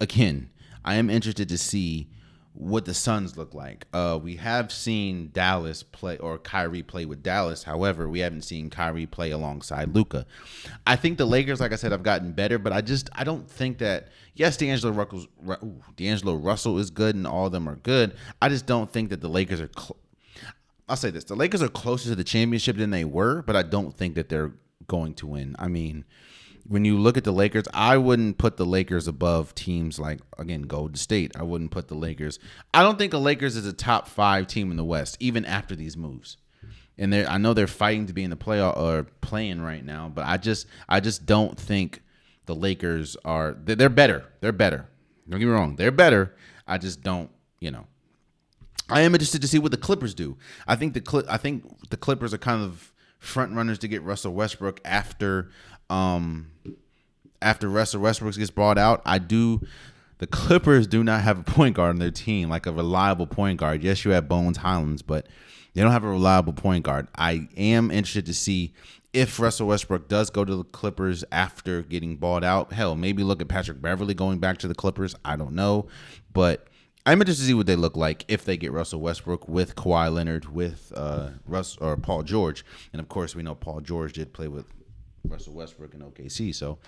again, I am interested to see what the Suns look like. We have seen Dallas play, or Kyrie play with Dallas. However, we haven't seen Kyrie play alongside Luka. I think the Lakers, like I said, have gotten better, but I don't think that. Yes, D'Angelo Russell is good, and all of them are good. I just don't think that the Lakers are. I'll say this: the Lakers are closer to the championship than they were, but I don't think that they're going to win. I mean, when you look at the Lakers, I wouldn't put the Lakers above teams like, again, Golden State. I wouldn't put the Lakers. I don't think the Lakers is a top 5 team in the West, even after these moves. And I know they're fighting to be in the playoff or playing right now, but I just don't think the Lakers are. They're better. They're better. Don't get me wrong. They're better. I just don't. I am interested to see what the Clippers do. I think the Clippers are kind of front runners to get Russell Westbrook after Russell Westbrook gets bought out. The Clippers do not have a point guard on their team, like a reliable point guard. Yes, you have Bones Highlands, but they don't have a reliable point guard. I am interested to see if Russell Westbrook does go to the Clippers after getting bought out. Hell, maybe look at Patrick Beverley going back to the Clippers. I don't know, but I'm interested to see what they look like if they get Russell Westbrook with Kawhi Leonard, with Russ or Paul George, and of course we know Paul George did play with Russell Westbrook in OKC. So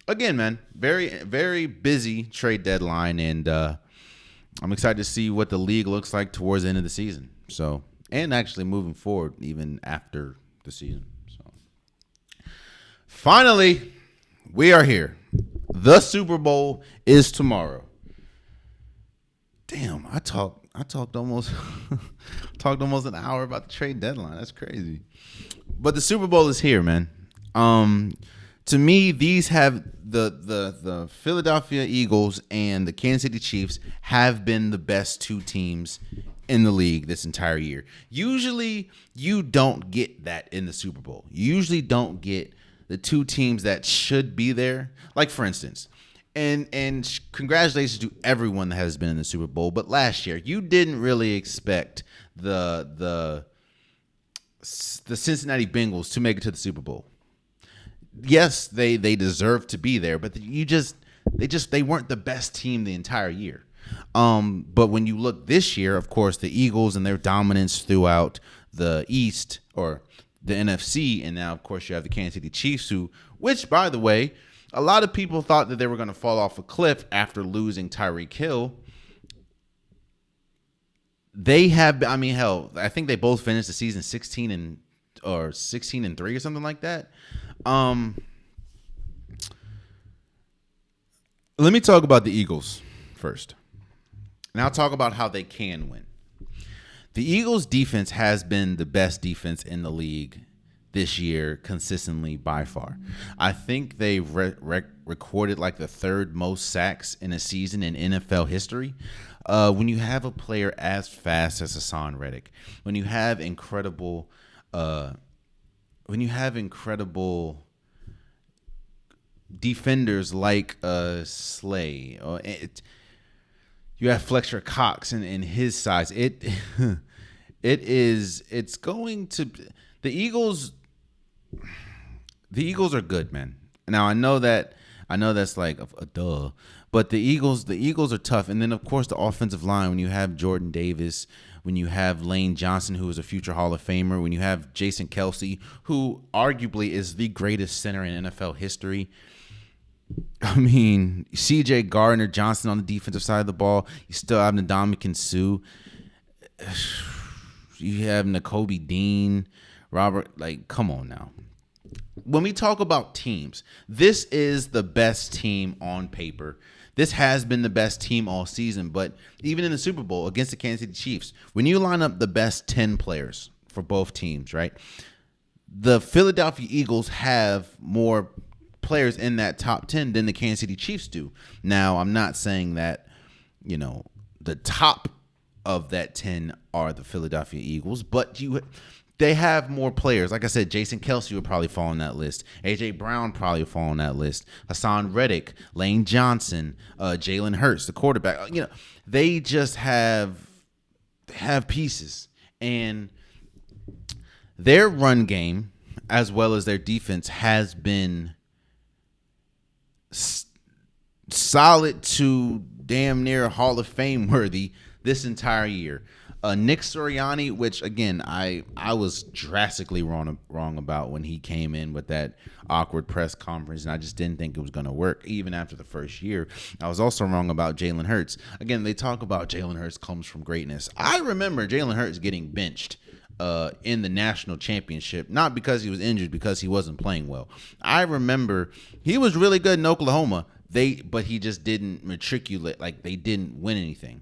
again, man, very, very busy trade deadline, and I'm excited to see what the league looks like towards the end of the season. So, and actually moving forward even after the season. So finally, we are here. The Super Bowl is tomorrow. Damn, I talked almost an hour about the trade deadline. That's crazy. But the Super Bowl is here, man. To me, these have the Philadelphia Eagles and the Kansas City Chiefs have been the best 2 teams in the league this entire year. Usually, you don't get that in the Super Bowl. You usually don't get the 2 teams that should be there. Like, for instance, and congratulations to everyone that has been in the Super Bowl. But last year, you didn't really expect the Cincinnati Bengals to make it to the Super Bowl. Yes, they deserve to be there, but they weren't the best team the entire year. But when you look this year, of course, the Eagles and their dominance throughout the East or the NFC, and now of course you have the Kansas City Chiefs, which by the way, a lot of people thought that they were going to fall off a cliff after losing Tyreek Hill. They have, I mean, hell, I think they both finished the season 16-3 or something like that. Let me talk about the Eagles first. And I'll talk about how they can win. The Eagles' defense has been the best defense in the league this year consistently by far. I think they recorded like the 3rd most sacks in a season in NFL history. When you have a player as fast as Hassan Reddick, when you have incredible defenders like Slay, you have Fletcher Cox and his size. It's going to the Eagles. The Eagles are good, man. Now I know that's like a duh, but the Eagles are tough. And then of course the offensive line, when you have Jordan Davis, when you have Lane Johnson, who is a future Hall of Famer, when you have Jason Kelsey, who arguably is the greatest center in NFL history. I mean, C.J. Gardner-Johnson on the defensive side of the ball. You still have Ndamukong Suh. You have Nakobe Dean, Robert. Like, come on now. When we talk about teams, this is the best team on paper. This has been the best team all season, but even in the Super Bowl against the Kansas City Chiefs, when you line up the best 10 players for both teams, right? The Philadelphia Eagles have more players in that top 10 than the Kansas City Chiefs do. Now, I'm not saying that, the top of that 10 are the Philadelphia Eagles, but they have more players. Like I said, Jason Kelce would probably fall on that list. A.J. Brown probably would fall on that list. Hassan Reddick, Lane Johnson, Jalen Hurts, the quarterback. They just have pieces. And their run game, as well as their defense, has been solid to damn near Hall of Fame worthy this entire year. Nick Sirianni, which again I was drastically wrong about when he came in with that awkward press conference, and I just didn't think it was going to work even after the first year. I was also wrong about Jalen Hurts. Again, they talk about Jalen Hurts comes from greatness. I remember Jalen Hurts getting benched in the national championship, not because he was injured, because he wasn't playing well. I remember he was really good in Oklahoma. But he just didn't matriculate, like they didn't win anything.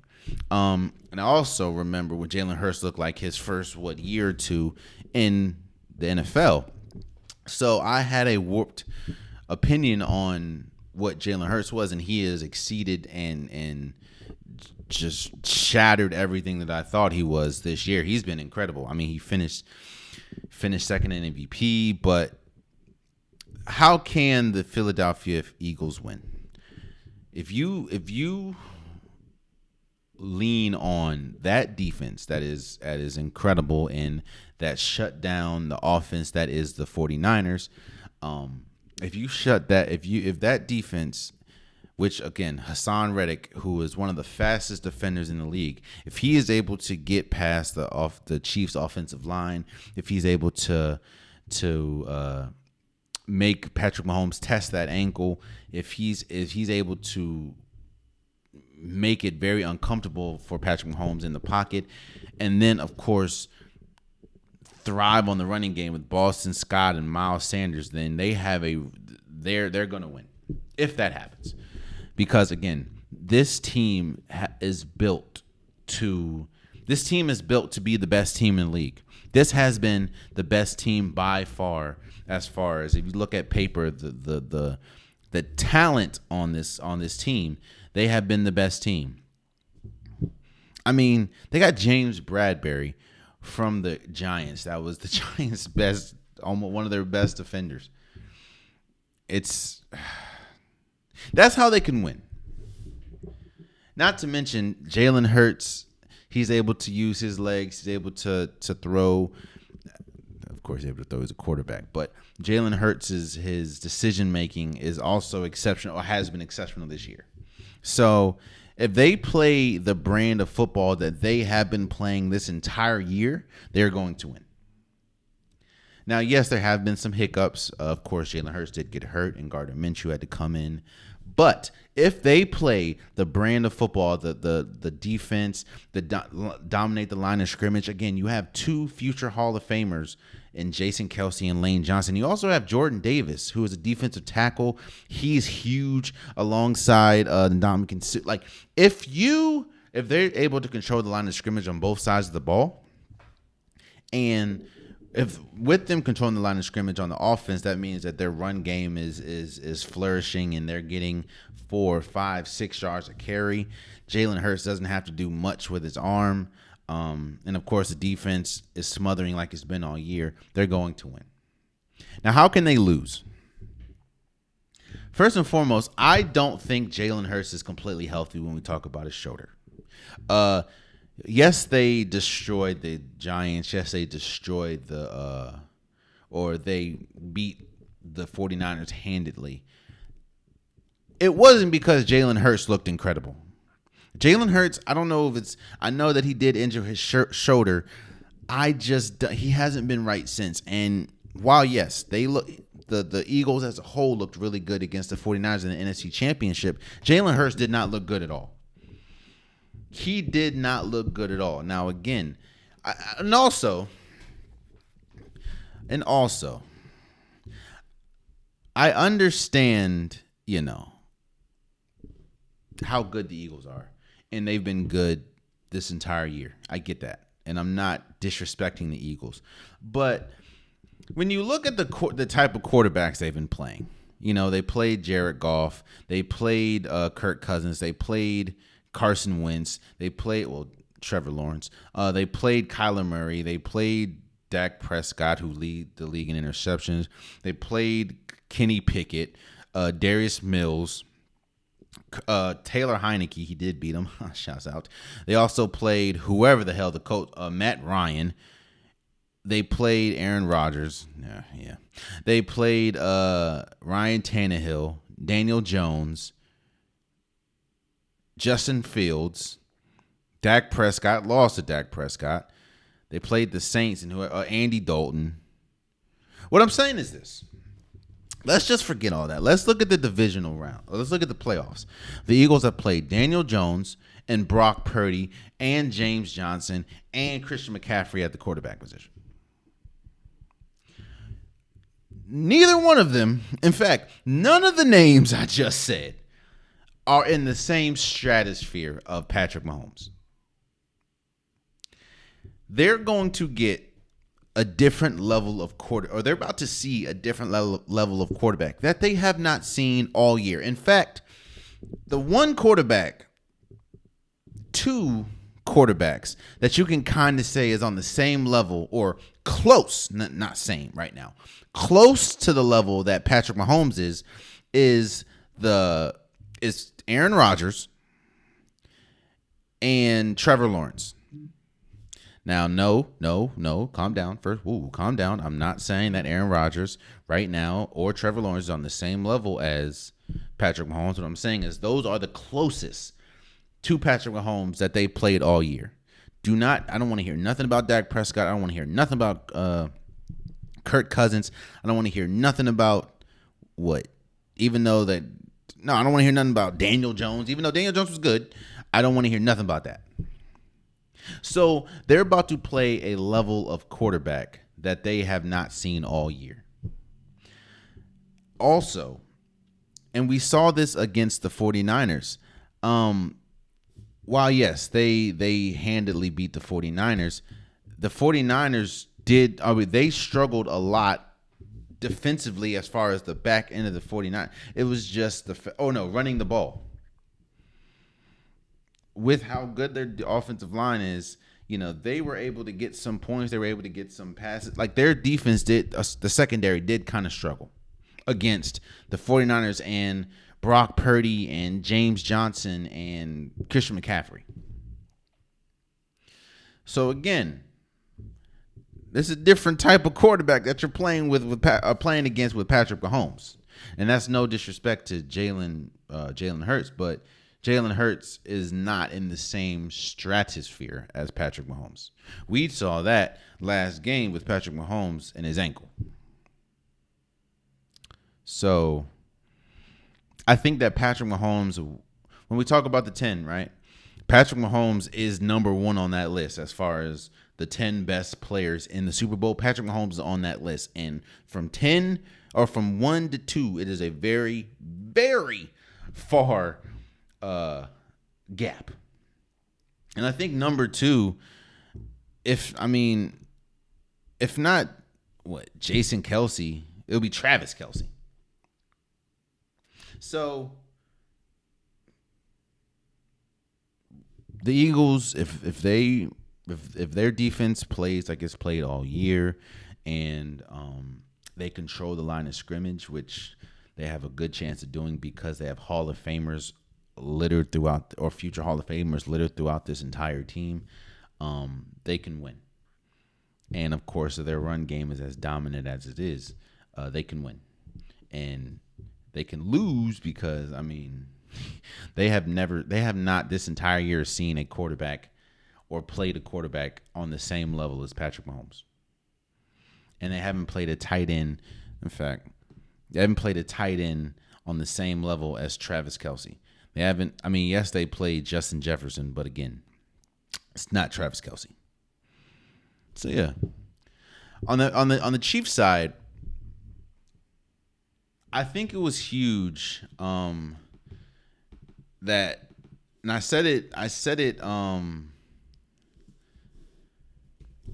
And I also remember what Jalen Hurts looked like his first year or two in the NFL. So I had a warped opinion on what Jalen Hurts was, and he has exceeded and just shattered everything that I thought he was this year. He's been incredible. I mean, he finished second in MVP, but how can the Philadelphia Eagles win? If you lean on that defense that is incredible and that shut down the offense that is the 49ers, if that defense, which again, Hassan Reddick, who is one of the fastest defenders in the league, if he is able to get past the Chiefs offensive line, if he's able to make Patrick Mahomes test that ankle, if he's able to make it very uncomfortable for Patrick Mahomes in the pocket, and then of course thrive on the running game with Boston Scott and Miles Sanders, then they're going to win if that happens. Because again, this team is built to be the best team in the league. This has been the best team by far, as far as if you look at paper, the talent on this team, they have been the best team. I mean, they got James Bradbury from the Giants. That was the Giants' best, almost one of their best defenders. That's how they can win. Not to mention Jalen Hurts. He's able to use his legs. He's able to throw. Of course, he's able to throw as a quarterback. But Jalen Hurts, his decision making is also exceptional, or has been exceptional this year. So if they play the brand of football that they have been playing this entire year, they're going to win. Now, yes, there have been some hiccups. Of course, Jalen Hurts did get hurt, and Gardner Minshew had to come in. But if they play the brand of football, the defense, dominate the line of scrimmage, again, you have two future Hall of Famers in Jason Kelce and Lane Johnson. You also have Jordan Davis, who is a defensive tackle. He's huge alongside Dominican. Like if they're able to control the line of scrimmage on both sides of the ball, and if with them controlling the line of scrimmage on the offense, that means that their run game is flourishing and they're getting 4, 5, 6 yards a carry. Jalen Hurts doesn't have to do much with his arm. And of course, the defense is smothering like it's been all year. They're going to win. Now, how can they lose? First and foremost, I don't think Jalen Hurts is completely healthy when we talk about his shoulder. Yes, they destroyed the Giants. Yes, they destroyed they beat the 49ers handedly. It wasn't because Jalen Hurts looked incredible. Jalen Hurts, I don't know if I know that he did injure his shoulder. He hasn't been right since. And while, yes, the Eagles as a whole looked really good against the 49ers in the NFC Championship, Jalen Hurts did not look good at all. He did not look good at all. Now, again, and also, I understand, how good the Eagles are, and they've been good this entire year. I get that, and I'm not disrespecting the Eagles, but when you look at the type of quarterbacks they've been playing, They played Jared Goff. They played Kirk Cousins. They played Carson Wentz. They played, Trevor Lawrence. They played Kyler Murray. They played Dak Prescott, who lead the league in interceptions. They played Kenny Pickett, Darius Mills, Taylor Heineke. He did beat him. Shouts out. They also played whoever the hell the coach, Matt Ryan. They played Aaron Rodgers. Yeah. They played Ryan Tannehill, Daniel Jones, Justin Fields, Dak Prescott. Lost to Dak Prescott. They played the Saints and Andy Dalton. What I'm saying is this. Let's just forget all that. Let's look at the divisional round. Let's look at the playoffs. The Eagles have played Daniel Jones and Brock Purdy and James Johnson and Christian McCaffrey at the quarterback position. Neither one of them, in fact, none of the names I just said are in the same stratosphere of Patrick Mahomes. They're going to get a different level of they're about to see a different level of quarterback that they have not seen all year. In fact, the two quarterbacks that you can kind of say is on the same level or close, not same right now, close to the level that Patrick Mahomes is Aaron Rodgers and Trevor Lawrence. Now, no, calm down. First, calm down. I'm not saying that Aaron Rodgers right now or Trevor Lawrence is on the same level as Patrick Mahomes. What I'm saying is those are the closest to Patrick Mahomes that they played all year. I don't want to hear nothing about Dak Prescott. I don't want to hear nothing about Kirk Cousins. I don't want to hear nothing about I don't want to hear nothing about Daniel Jones. Even though Daniel Jones was good, I don't want to hear nothing about that. So they're about to play a level of quarterback that they have not seen all year. Also, and we saw this against the 49ers. While, yes, they handedly beat the 49ers, the 49ers they struggled a lot defensively as far as the back end of the 49ers. It was just running the ball. With how good their offensive line is, they were able to get some points. They were able to get some passes. Like their defense the secondary did kind of struggle against the 49ers and Brock Purdy and James Johnson and Christian McCaffrey. So again, this is a different type of quarterback that you're playing playing against with Patrick Mahomes, and that's no disrespect to Jalen Hurts, but Jalen Hurts is not in the same stratosphere as Patrick Mahomes. We saw that last game with Patrick Mahomes and his ankle. So I think that Patrick Mahomes, when we talk about the 10, right? Patrick Mahomes is number one on that list as far as the 10 best players in the Super Bowl. Patrick Mahomes is on that list. And from 1 to 2, it is a very, very far gap. And I think number 2, if not Jason Kelce, it'll be Travis Kelce. So the Eagles, if their defense plays like it's played all year, and they control the line of scrimmage, which they have a good chance of doing because they have Hall of Famers littered throughout, or future Hall of Famers littered throughout this entire team, they can win. And of course, if their run game is as dominant as it is, they can win. And they can lose because they have not this entire year seen a quarterback or played a quarterback on the same level as Patrick Mahomes. And they haven't played a tight end. In fact, they haven't played a tight end on the same level as Travis Kelce. They haven't. Yes, they played Justin Jefferson, but again, it's not Travis Kelce. So yeah, on the Chiefs side, I think it was huge that, and I said it.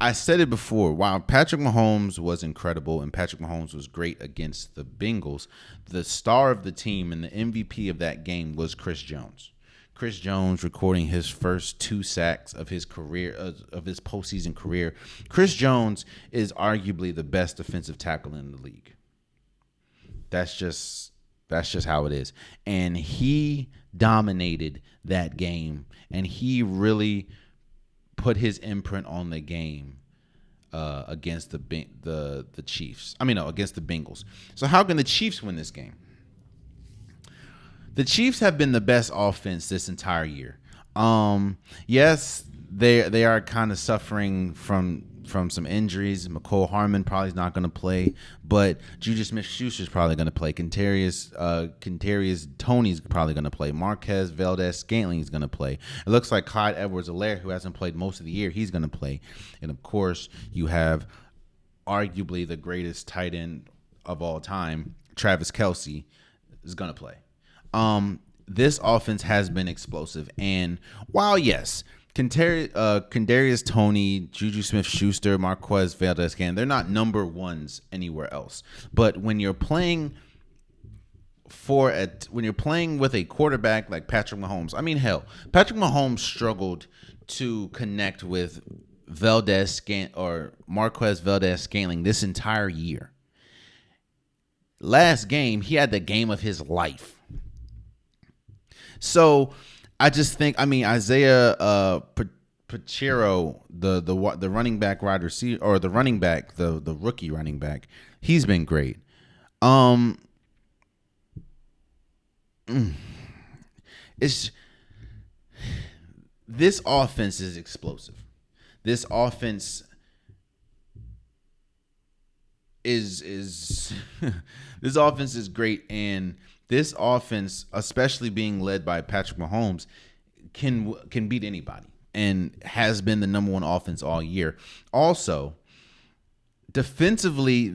I said it before. While Patrick Mahomes was incredible and Patrick Mahomes was great against the Bengals, the star of the team and the MVP of that game was Chris Jones. Chris Jones recording his first 2 sacks of his career, of his postseason career. Chris Jones is arguably the best defensive tackle in the league. That's just how it is. And he dominated that game, and he really put his imprint on the game against the Chiefs. Against the Bengals. So how can the Chiefs win this game? The Chiefs have been the best offense this entire year. Yes, they are kind of suffering from some injuries. McCole Harmon probably is not going to play, but Juju Smith-Schuster is probably going to play. Kadarius Toney is probably going to play. Marquez Valdez-Scantling is going to play. It looks like Clyde Edwards-Helaire, who hasn't played most of the year, he's going to play. And of course, you have arguably the greatest tight end of all time, Travis Kelce, is going to play. This offense has been explosive, and while yes, Kadarius Toney, Juju Smith-Schuster, Marquez Valdez-Scantling, they're not number ones anywhere else. But when you're playing with a quarterback like Patrick Mahomes, Patrick Mahomes struggled to connect with Marquez Valdez-Scantling this entire year. Last game, he had the game of his life. So I just think, Isaiah Pacheco, the running back wide receiver, or the running back, the rookie running back, he's been great. This offense is explosive. This offense is this offense is great, and this offense, especially being led by Patrick Mahomes, can beat anybody and has been the number one offense all year. Also, defensively,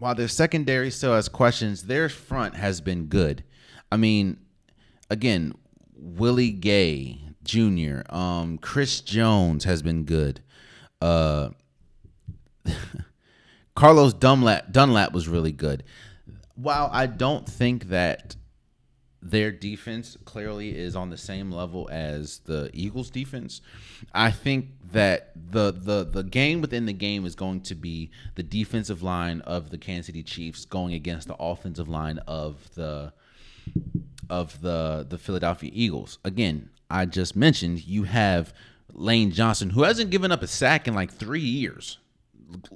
while their secondary still has questions, their front has been good. Again, Willie Gay Jr., Chris Jones has been good. Carlos Dunlap was really good. While I don't think that their defense clearly is on the same level as the Eagles' defense, I think that the game within the game is going to be the defensive line of the Kansas City Chiefs going against the offensive line of the Philadelphia Eagles. Again, I just mentioned you have Lane Johnson, who hasn't given up a sack in like 3 years.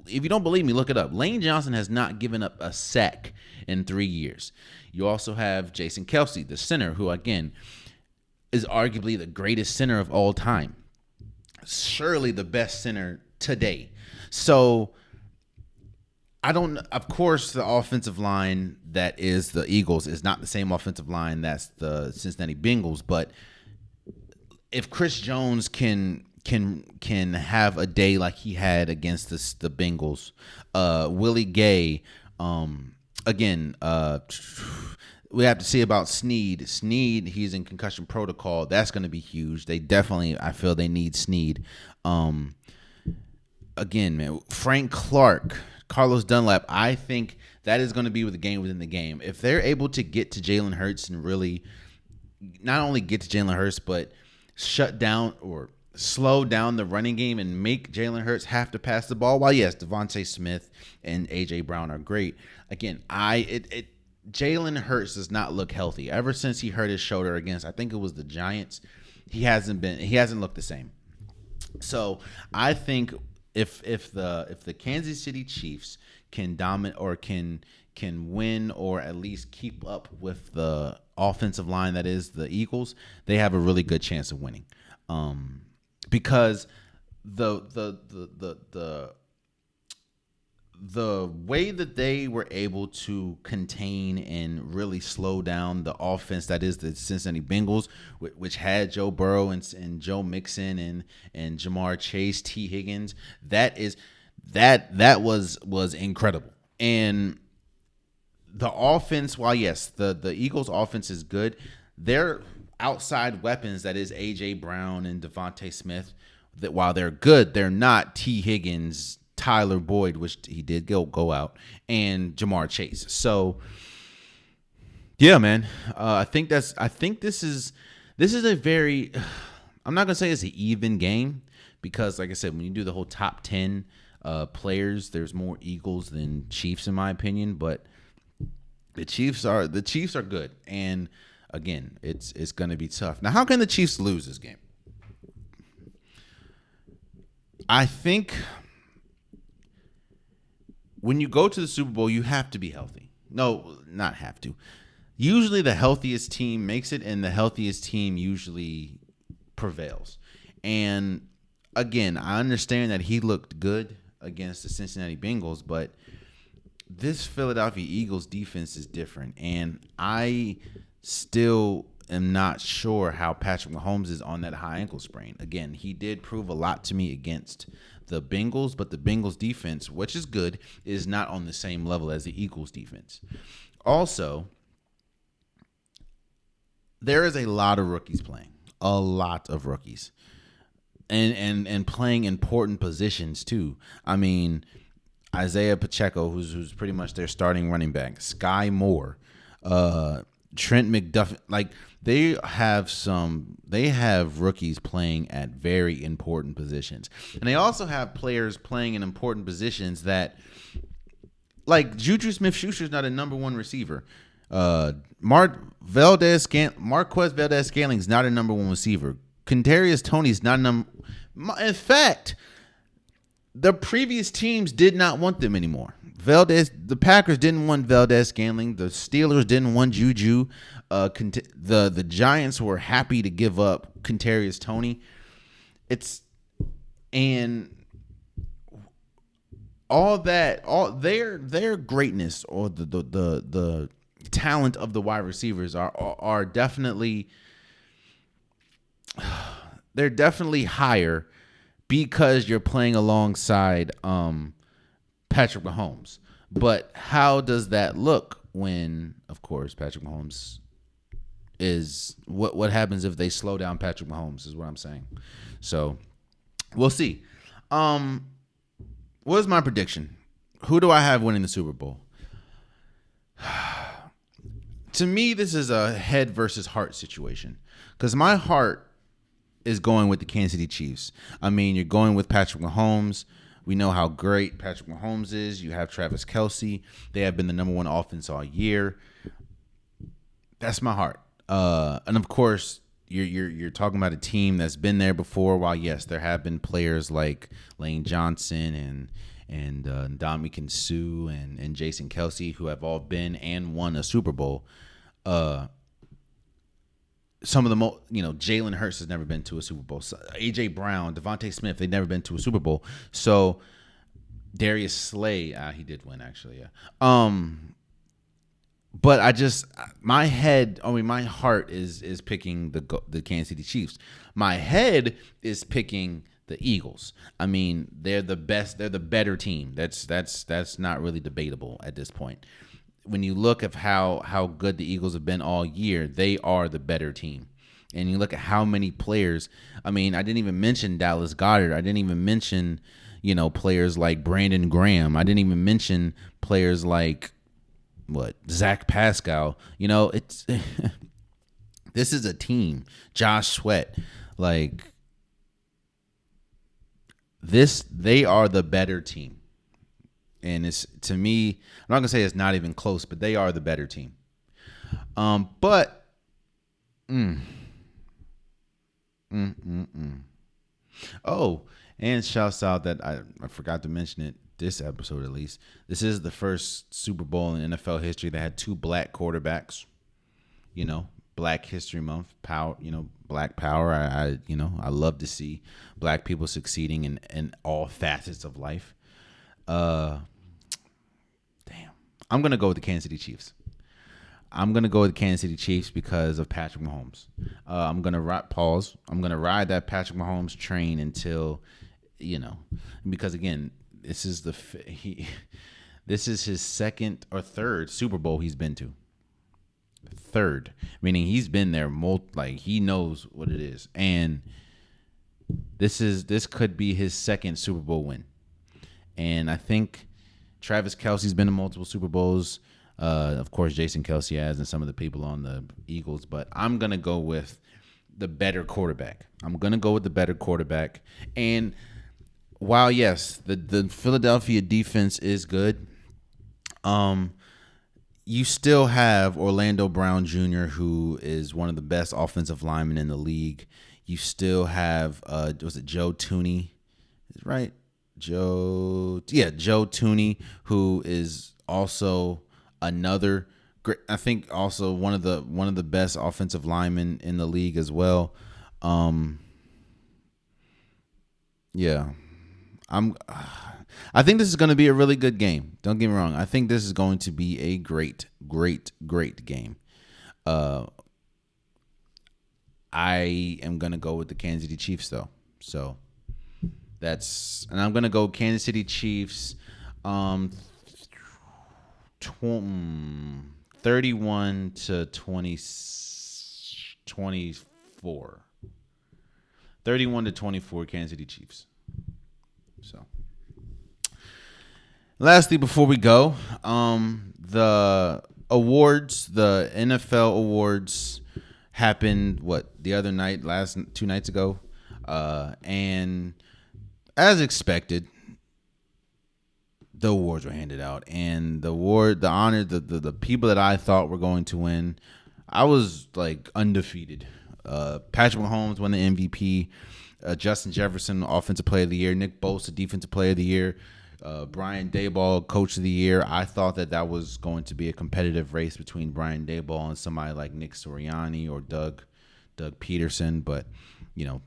If you don't believe me, look it up. Lane Johnson has not given up a sack in 3 years. You also have Jason Kelce, the center, who, again, is arguably the greatest center of all time. Surely the best center today. So, of course, the offensive line that is the Eagles is not the same offensive line that's the Cincinnati Bengals. But if Chris Jones can have a day like he had against the Bengals, Willie Gay, again, we have to see about Snead. Snead, he's in concussion protocol. That's going to be huge. I feel they need Snead. Again, man, Frank Clark, Carlos Dunlap, I think that is going to be with the game within the game. If they're able to get to Jalen Hurts and really not only get to Jalen Hurts, but shut down or slow down the running game and make Jalen Hurts have to pass the ball. While yes, Devontae Smith and A.J. Brown are great. Again, Jalen Hurts does not look healthy. Ever since he hurt his shoulder against, I think it was the Giants, he hasn't looked the same. So I think if the Kansas City Chiefs can dominate or can win or at least keep up with the offensive line that is the Eagles, they have a really good chance of winning. Because the way that they were able to contain and really slow down the offense that is the Cincinnati Bengals, which had Joe Burrow and Joe Mixon and Jamar Chase, T. Higgins, that was incredible. And the offense, while yes, the Eagles' offense is good, their outside weapons, that is A.J. Brown and Devontae Smith, that while they're good, they're not T. Higgins, Tyler Boyd, which he did go out, and Jamar Chase. So yeah, man, I think this is a very, I'm not gonna say it's an even game because, like I said, when you do the whole top 10 players, there's more Eagles than Chiefs in my opinion, but the Chiefs are good, and again, it's gonna be tough. Now, how can the Chiefs lose this game? I think when you go to the Super Bowl, you have to be healthy. No, not have to. Usually the healthiest team makes it, and the healthiest team usually prevails. And again, I understand that he looked good against the Cincinnati Bengals, but this Philadelphia Eagles defense is different. And I still am not sure how Patrick Mahomes is on that high ankle sprain. Again, he did prove a lot to me against the Bengals, but the Bengals defense, which is good, is not on the same level as the Eagles defense. Also, there is a lot of rookies playing. A lot of rookies. And playing important positions too. I mean, Isaiah Pacheco, who's pretty much their starting running back, Sky Moore, Trent McDuffie, like they have rookies playing at very important positions. And they also have players playing in important positions that, like Juju Smith-Schuster's not a number one receiver. Marquez Valdez-Scantling's not a number one receiver. Kadarius Toney's not a number. In fact, the previous teams did not want them anymore. The Packers didn't want Valdez-Scantling. The Steelers didn't want Juju. The Giants were happy to give up Kadarius Toney. And all that, all their greatness or the talent of the wide receivers are definitely, they're definitely higher because you're playing alongside Patrick Mahomes. But how does that look when, of course, Patrick Mahomes is what happens if they slow down Patrick Mahomes is what I'm saying. So we'll see. What is my prediction? Who do I have winning the Super Bowl? To me, this is a head versus heart situation because my heart is going with the Kansas City Chiefs. I mean, you're going with Patrick Mahomes. We know how great Patrick Mahomes is. You have Travis Kelce. They have been the number one offense all year. That's my heart. And of course, you're talking about a team that's been there before. While yes, there have been players like Lane Johnson and Ndamukong Suh and Jason Kelce who have all been and won a Super Bowl. Some of the most, Jalen Hurts has never been to a Super Bowl. So A.J. Brown, Devontae Smith, they've never been to a Super Bowl. So Darius Slay, he did win actually, yeah. But my heart is picking the Kansas City Chiefs. My head is picking the Eagles. I mean, they're the best. They're the better team. That's not really debatable at this point. When you look at how good the Eagles have been all year, they are the better team. And you look at how many players. I mean, I didn't even mention Dallas Goedert. I didn't even mention, players like Brandon Graham. I didn't even mention players like Zach Pascal. It's this is a team. Josh Sweat, like this, they are the better team. And it's, to me, I'm not gonna say it's not even close, but they are the better team. Oh, and shouts out that I forgot to mention it this episode at least. This is the first Super Bowl in NFL history that had two black quarterbacks. Black History Month, power. Black power. I love to see black people succeeding in all facets of life. I'm going to go with the Kansas City Chiefs. I'm going to go with the Kansas City Chiefs because of Patrick Mahomes. I'm going to ride that Patrick Mahomes train until, because again, this is his second or third Super Bowl he's been to. Third, meaning he's been there he knows what it is. And This could be his second Super Bowl win, and I think Travis Kelce's been in multiple Super Bowls. Of course, Jason Kelce has, and some of the people on the Eagles. But I'm gonna go with the better quarterback. And while yes, the Philadelphia defense is good, you still have Orlando Brown Jr., who is one of the best offensive linemen in the league. You still have was it Joe Tooney? Right? Joe Tooney, who is also another great, I think also one of the best offensive linemen in the league as well. Yeah. I'm I think this is going to be a really good game. Don't get me wrong. I think this is going to be a great game. I am going to go with the Kansas City Chiefs though. So and I'm going to go Kansas City Chiefs 31 to 24. 31 to 24 Kansas City Chiefs. So lastly, before we go, the awards, the NFL awards happened the other night, 2 nights ago, and as expected, the awards were handed out, and the honor, the people that I thought were going to win, I was like undefeated. Patrick Mahomes won the MVP. Justin Jefferson, Offensive Player of the Year. Nick Bosa, Defensive Player of the Year. Brian Daboll, Coach of the Year. I thought that was going to be a competitive race between Brian Daboll and somebody like Nick Sirianni or Doug Peterson, but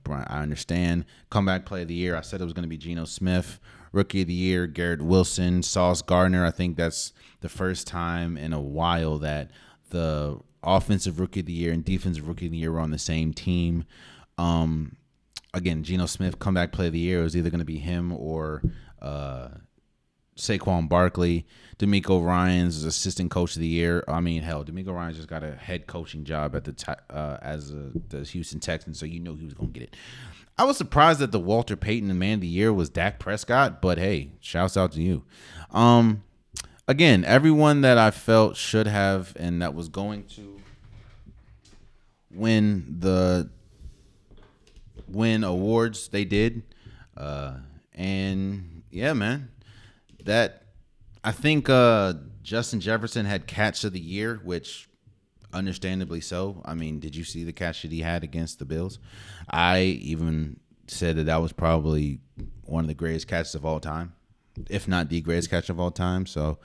Brian, I understand. Comeback Player of the Year, I said it was going to be Geno Smith. Rookie of the Year, Garrett Wilson. Sauce Gardner, I think that's the first time in a while that the Offensive Rookie of the Year and Defensive Rookie of the Year were on the same team. Again, Geno Smith, Comeback Player of the Year. It was either going to be him or Saquon Barkley. D'Amico Ryans is Assistant Coach of the Year. I mean, hell, D'Amico Ryans just got a head coaching job at the Houston Texans, so he was going to get it. I was surprised that the Walter Payton Man of the Year was Dak Prescott, but hey, shouts out to you. Again, everyone that I felt should have and that was going to win awards, they did. And yeah, man, that I think Justin Jefferson had Catch of the Year, which understandably so. I mean, did you see the catch that he had against the Bills? I even said that was probably one of the greatest catches of all time, if not the greatest catch of all time. So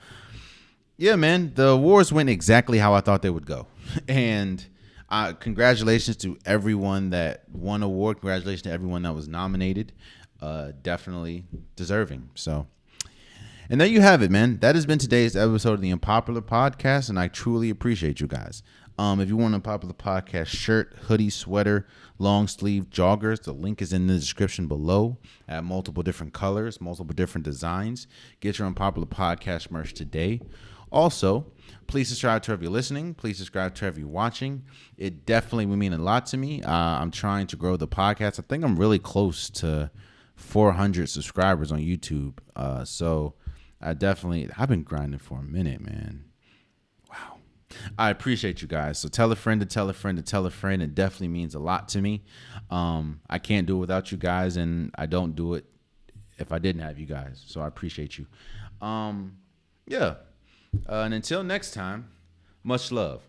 yeah, man, the awards went exactly how I thought they would go. And congratulations to everyone that won award. Congratulations to everyone that was nominated. Definitely deserving. So, and there you have it, man. That has been today's episode of the Unpopular Podcast, and I truly appreciate you guys. If you want a Unpopular Podcast shirt, hoodie, sweater, long sleeve joggers, the link is in the description below. At multiple different colors, multiple different designs. Get your Unpopular Podcast merch today. Also, please subscribe to wherever you're listening. Please subscribe to wherever you're watching. It definitely would mean a lot to me. I'm trying to grow the podcast. I think I'm really close to 400 subscribers on YouTube. So I've been grinding for a minute, man. Wow. I appreciate you guys. So tell a friend to tell a friend to tell a friend. It definitely means a lot to me. I can't do it without you guys, and I don't do it if I didn't have you guys. So I appreciate you. Yeah. And until next time, much love.